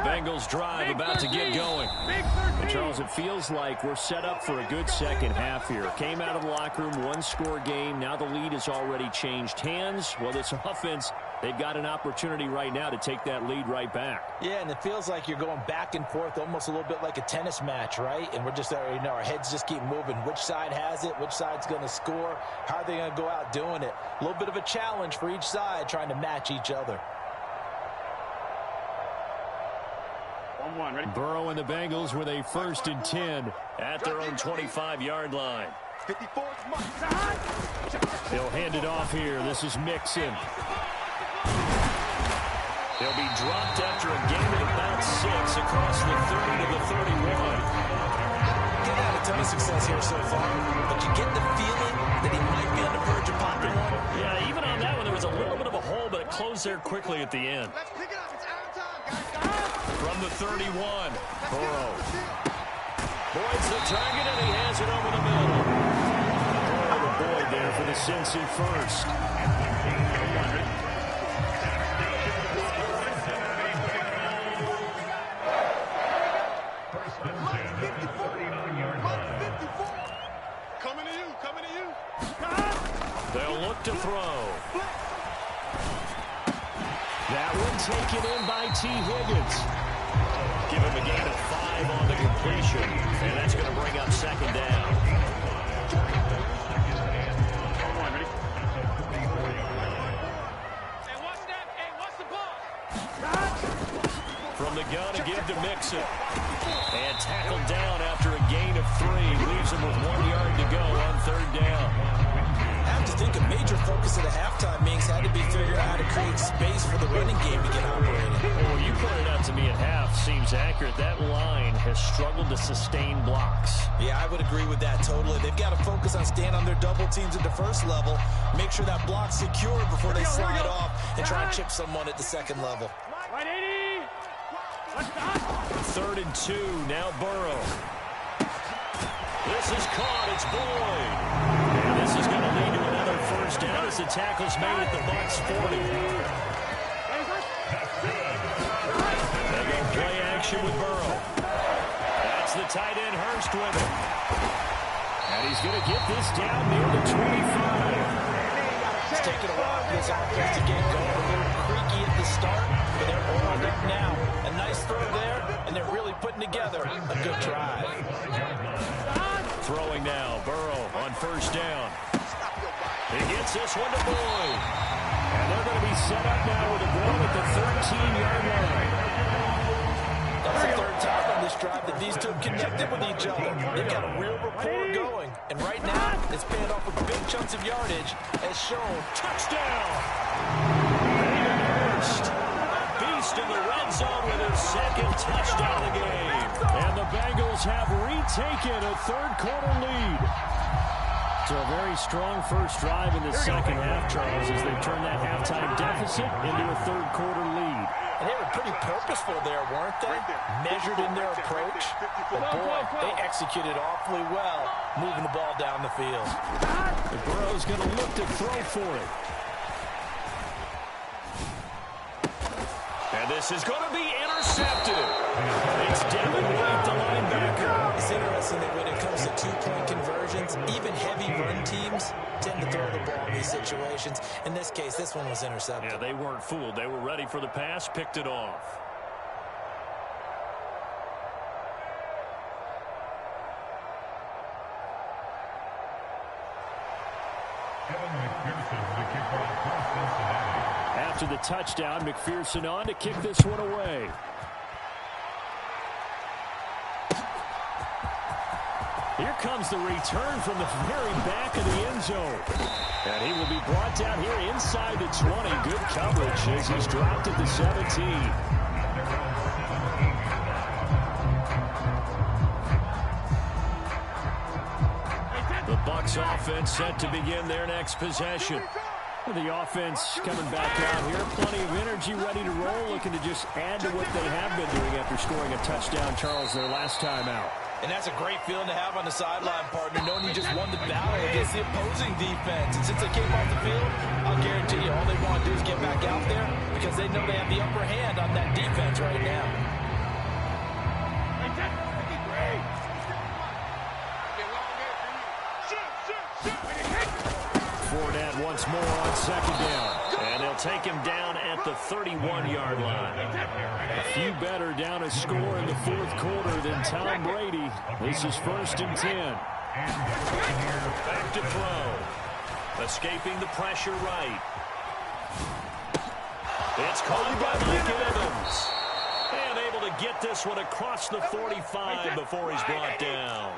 S1: Bengals drive about to get going. And Charles, it feels like we're set up for a good second half here. Came out of the locker room, 1-score game. Now the lead has already changed hands. Well, this offense, they've got an opportunity right now to take that lead right back.
S2: Yeah, and it feels like you're going back and forth almost a little bit like a tennis match, right? And we're just, our heads just keep moving. Which side has it? Which side's going to score? How are they going to go out doing it? A little bit of a challenge for each side trying to match each other.
S1: Burrow and the Bengals with a 1st and 10 at their own 25-yard line. They'll hand it off here. This is Mixon. They'll be dropped after a gain of about 6 across the 30 to the 31.
S2: They've had a ton of success here so far, but you get the feeling that he might be on the verge of popping one.
S1: Yeah, even on that one, there was a little bit of a hole, but it closed there quickly at the end.
S3: Let's pick it up. It's out of time, guys.
S1: From the 31, Burrow. Boyd's the target, and he has it over the middle. Oh, Boyd there for the Cincy first.
S3: Coming to you, coming to you.
S1: They'll look to throw. That one taken in by T. Higgins. Give him a gain of 5 on the completion, and that's going to bring up 2nd down.
S3: Hey, what's that? Hey, what's the ball?
S1: From the gun, a give to Mixon. And tackled down after a gain of 3. Leaves him with 1 yard to go on 3rd down.
S2: I have to think a major focus of the halftime meetings had to be figuring out how to create space for the running game to get operating.
S1: Well, you pointed out to me at half seems accurate. That line has struggled to sustain blocks.
S2: Yeah, I would agree with that totally. They've got to focus on staying on their double teams at the first level, make sure that block's secure before they slide off and try and chip someone at the second level.
S1: 3rd and 2, now Burrow. This is caught, it's Boyd. And this is going to lead to another first down as the tackle's made at the Bucs 40. They go play action with Burrow. That's the tight end Hurst with it. And he's going to get this down near the 25.
S2: It's taken a while for this offense to get going. A little creaky at the start, but they're oiled up now. A nice throw there, and they're really putting together a good drive.
S1: Throwing now, Burrow on first down. He gets this one to Boyd. And they're going to be set up now with a ball at the 13-yard line.
S2: That's the third time on this drive that these two have connected with each other. They've got a real rapport going. And right now, it's paying off with big chunks of yardage, as shown.
S1: Touchdown! Hayden Hurst, beast in the red zone with his second touchdown of the game. And the Bengals have retaken a third-quarter lead. So a very strong first drive in the second half, Charles, as they turn that halftime deficit into a third-quarter lead.
S2: And they were pretty purposeful there, weren't they? Measured in their approach. But boy, they executed awfully well, moving the ball down the field.
S1: The Burrow's going to look to throw for it. And this is going to be intercepted. It's Devin White, the linebacker.
S2: It's interesting that when it comes to two-point conversions, even heavy run teams tend to throw the ball in these situations. In this case, this one was intercepted.
S1: Yeah, they weren't fooled. They were ready for the pass, picked it off. After the touchdown, McPherson on to kick this one away. Here comes the return from the very back of the end zone. And he will be brought down here inside the 20. Good coverage as he's dropped at the 17. The Bucs offense set to begin their next possession. The offense coming back out here. Plenty of energy, ready to roll, looking to just add to what they have been doing after scoring a touchdown, Charles, their last time out.
S2: And that's a great feeling to have on the sideline, partner, knowing you just won the battle against the opposing defense. And since they came off the field, I'll guarantee you all they want to do is get back out there because they know they have the upper hand on that defense right now.
S1: Fournette once more on second down. And they'll take him down at the 31-yard line. A few better down a score in the fourth quarter than Tom Brady. This is 1st and 10. Back to throw. Escaping the pressure right. It's caught by Mike Evans. And able to get this one across the 45 before he's brought down.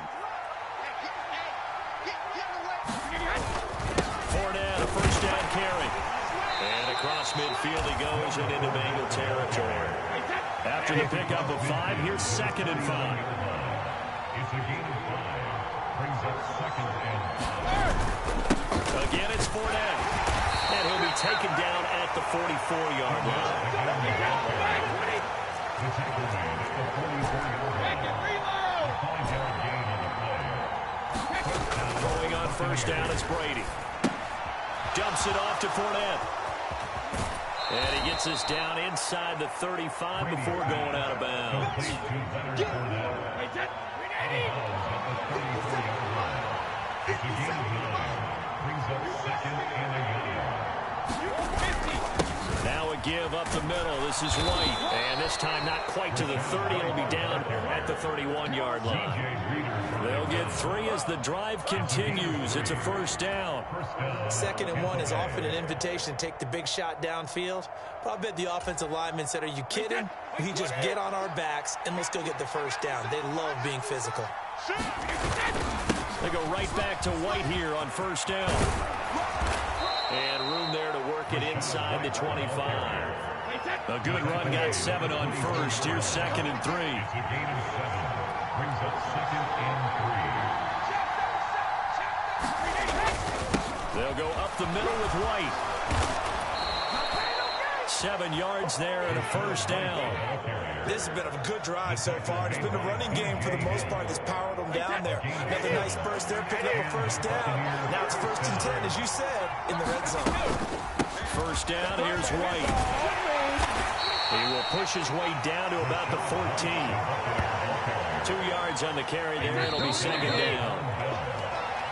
S1: Fournette, a first down carry. And across midfield he goes and into Bengal territory. After the pickup of 5, here's 2nd and 5.
S6: It's a gain of 5. Brings up 2nd and 5.
S1: Again, it's Fournette. And he'll be taken down at the 44-yard line.
S6: The tackle made at the 44-yard line. A 5-yard gain on the play.
S1: Going on first down is Brady. Dumps it off to Fournette. And he gets us down inside the 35 before going out of bounds. Now a give up the middle. This is White. And this time not quite to the 30. It'll be down at the 31-yard line. They'll get 3 as the drive continues. It's a first down.
S2: 2nd and 1 is often an invitation to take the big shot downfield. But I bet the offensive lineman said, are you kidding? We just get on our backs and let's go get the first down. They love being physical.
S1: They go right back to White here on first down. And room there to work it inside the 25. A good run, got 7 on first. Here's 2nd and 3.
S6: It's a gain of 7. Brings up 2nd and 3.
S1: They'll go up the middle with White. 7 yards there and a first down.
S2: This has been a good drive so far. It's been the running game for the most part that's powered them down there. Another nice burst there, picking up a first down. Now it's 1st and 10, as you said. in the red zone.
S1: First down, here's White. He will push his way down to about the 14. 2 yards on the carry there. It'll be second down.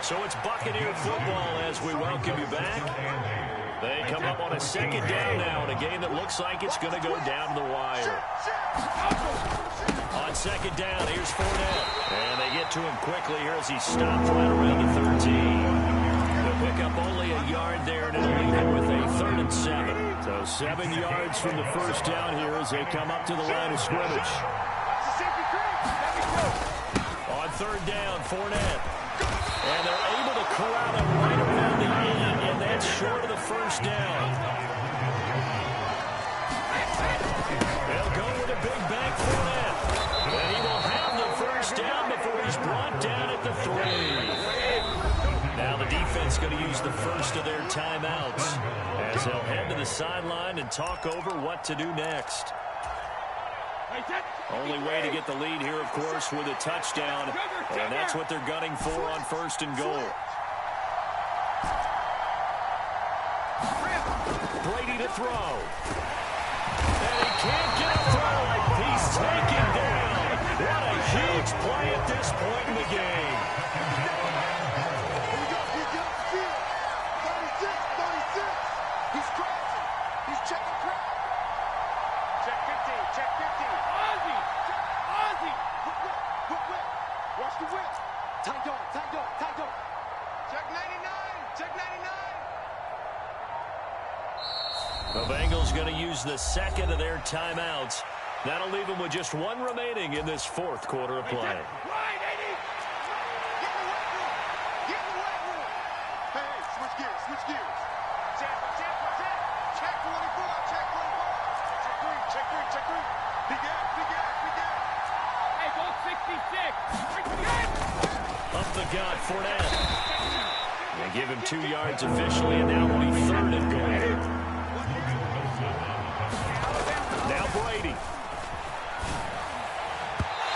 S1: So it's Buccaneer football as we welcome you back. They come up on a second down now in a game that looks like it's going to go down to the wire. On second down, here's Fournette. And they get to him quickly here as he stopped right around the 13. They'll pick up only a yard there, and it'll leave him with a 3rd and 7. So 7 yards from the first down here as they come up to the line of scrimmage. On 3rd down, Fournette. And they're able to corral him right around the 8, and that's short of the first down. They'll go with a big bank Fournette. And he will have the first down before he's brought down at the 3. Now the defense going to use the first of their timeouts as they'll head to the sideline and talk over what to do next. Only way to get the lead here, of course, with a touchdown, and that's what they're gunning for on 1st and goal. Brady to throw. And he can't get a throw. He's taken down. What a huge play at this point in the game.
S3: He's crossing. He's checking crowd. Check 15. Check 15. Ozzy. Ozzy. Whip. Watch the whip. Tight dog. Check 99. Check 99.
S1: The Bengals going to use the second of their timeouts. That'll leave them with just one remaining in this 4th quarter of play.
S3: Line 80. Get in the weight room. Hey, switch gears. Check 44. Check 3. Big ass. Hey, go 66.
S1: Up the gut, Fournette. They give him 2 yards officially, and now it'll be 3rd and goal. Now Brady.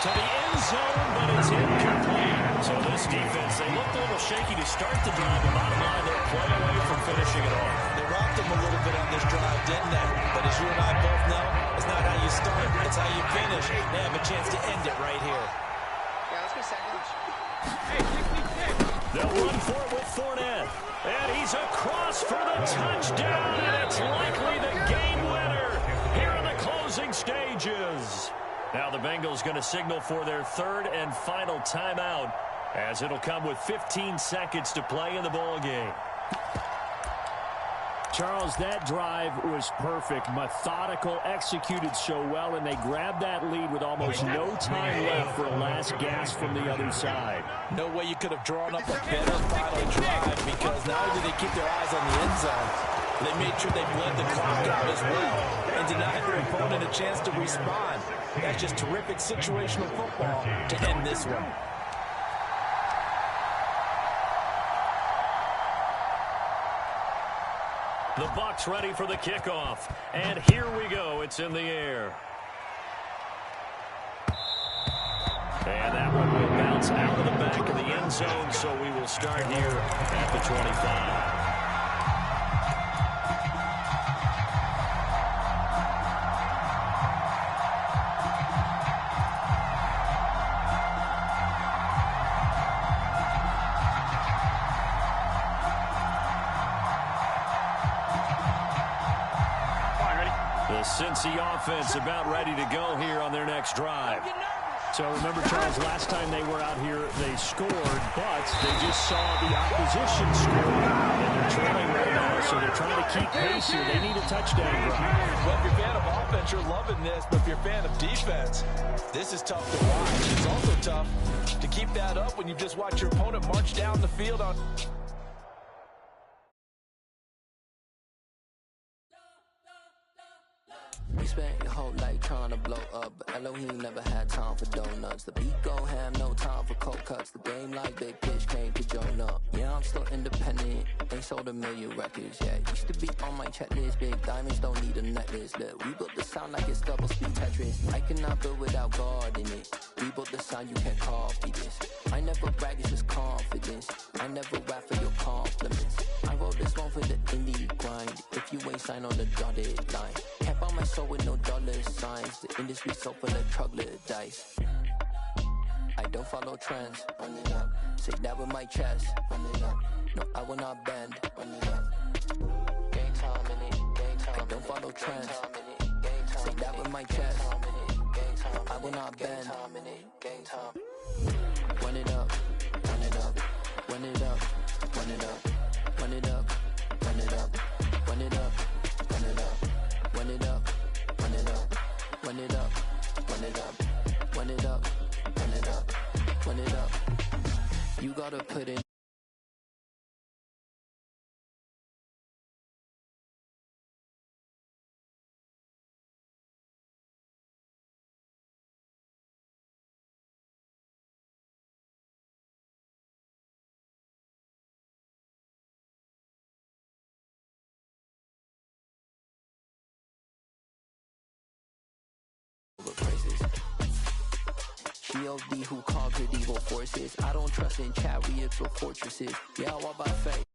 S1: To the end zone, but it's incomplete. So this defense, they looked a little shaky to start the drive, but bottom line, they'll play away from finishing it off.
S2: They rocked them a little bit on this drive, didn't they? But as you and I both know, it's not how you start, it's how you finish. They have a chance to end it right here.
S3: Yeah, let's go second.
S1: Hey, 66. They'll run for it with Fournette. And he's across for the touchdown, and it's likely the game winner here in the closing stages. Now the Bengals going to signal for their 3rd and final timeout as it'll come with 15 seconds to play in the ball game.
S8: Charles, that drive was perfect, methodical, executed so well, and they grabbed that lead with almost no time left for a last gasp from the other side.
S2: No way you could have drawn up a better final drive, because not only did they keep their eyes on the end zone, they made sure they bled the clock out as well and denied their opponent a chance to respond. That's just terrific situational football to end this one.
S1: The Bucs ready for the kickoff. And here we go. It's in the air. And that one will bounce out of the back of the end zone, so we will start here at the 25. The Cincy offense about ready to go here on their next drive.
S8: So remember, Charles, last time they were out here, they scored, but they just saw the opposition score, and they're trailing right now, so they're trying to keep pace here. They need a touchdown drive.
S2: Well, if you're a fan of offense, you're loving this, but if you're a fan of defense, this is tough to watch. It's also tough to keep that up when you just watch your opponent march down the field on...
S10: Respect your whole life trying to blow up, but Elohim never had time for donuts. The beat go ham, no time for cold cuts. The game like Big Pitch came to join up. Yeah, I'm still independent, ain't sold a million records yet. Used to be on my checklist, big diamonds don't need a necklace. Look, we built the sound like it's double speed Tetris. I cannot build without God in it. We built the sound, you can't copy this. I never brag, it's just confidence. I never rap for your compliments. I wrote this one for the indie grind. If you ain't signed on the dotted line, can't buy my soul with no dollar signs. The industry so full of troglodytes. I don't follow trends. Run it up. Say that with my chest. Run it up. No, I will not bend. Run it up. Game time in it. Game time. I don't follow trends. Say that with my chest. I will not bend. Game time. Run it up. Run it up. Run it up. Run it up. Run it up. Run it up. Run it up. Run it up. Run it up. Run it up. Run it up. Run it up. Run it up. Run it up. Run it up. You gotta put in. G.O.D. who conquered evil forces. I don't trust in chariots or fortresses. Yeah, I walk by faith.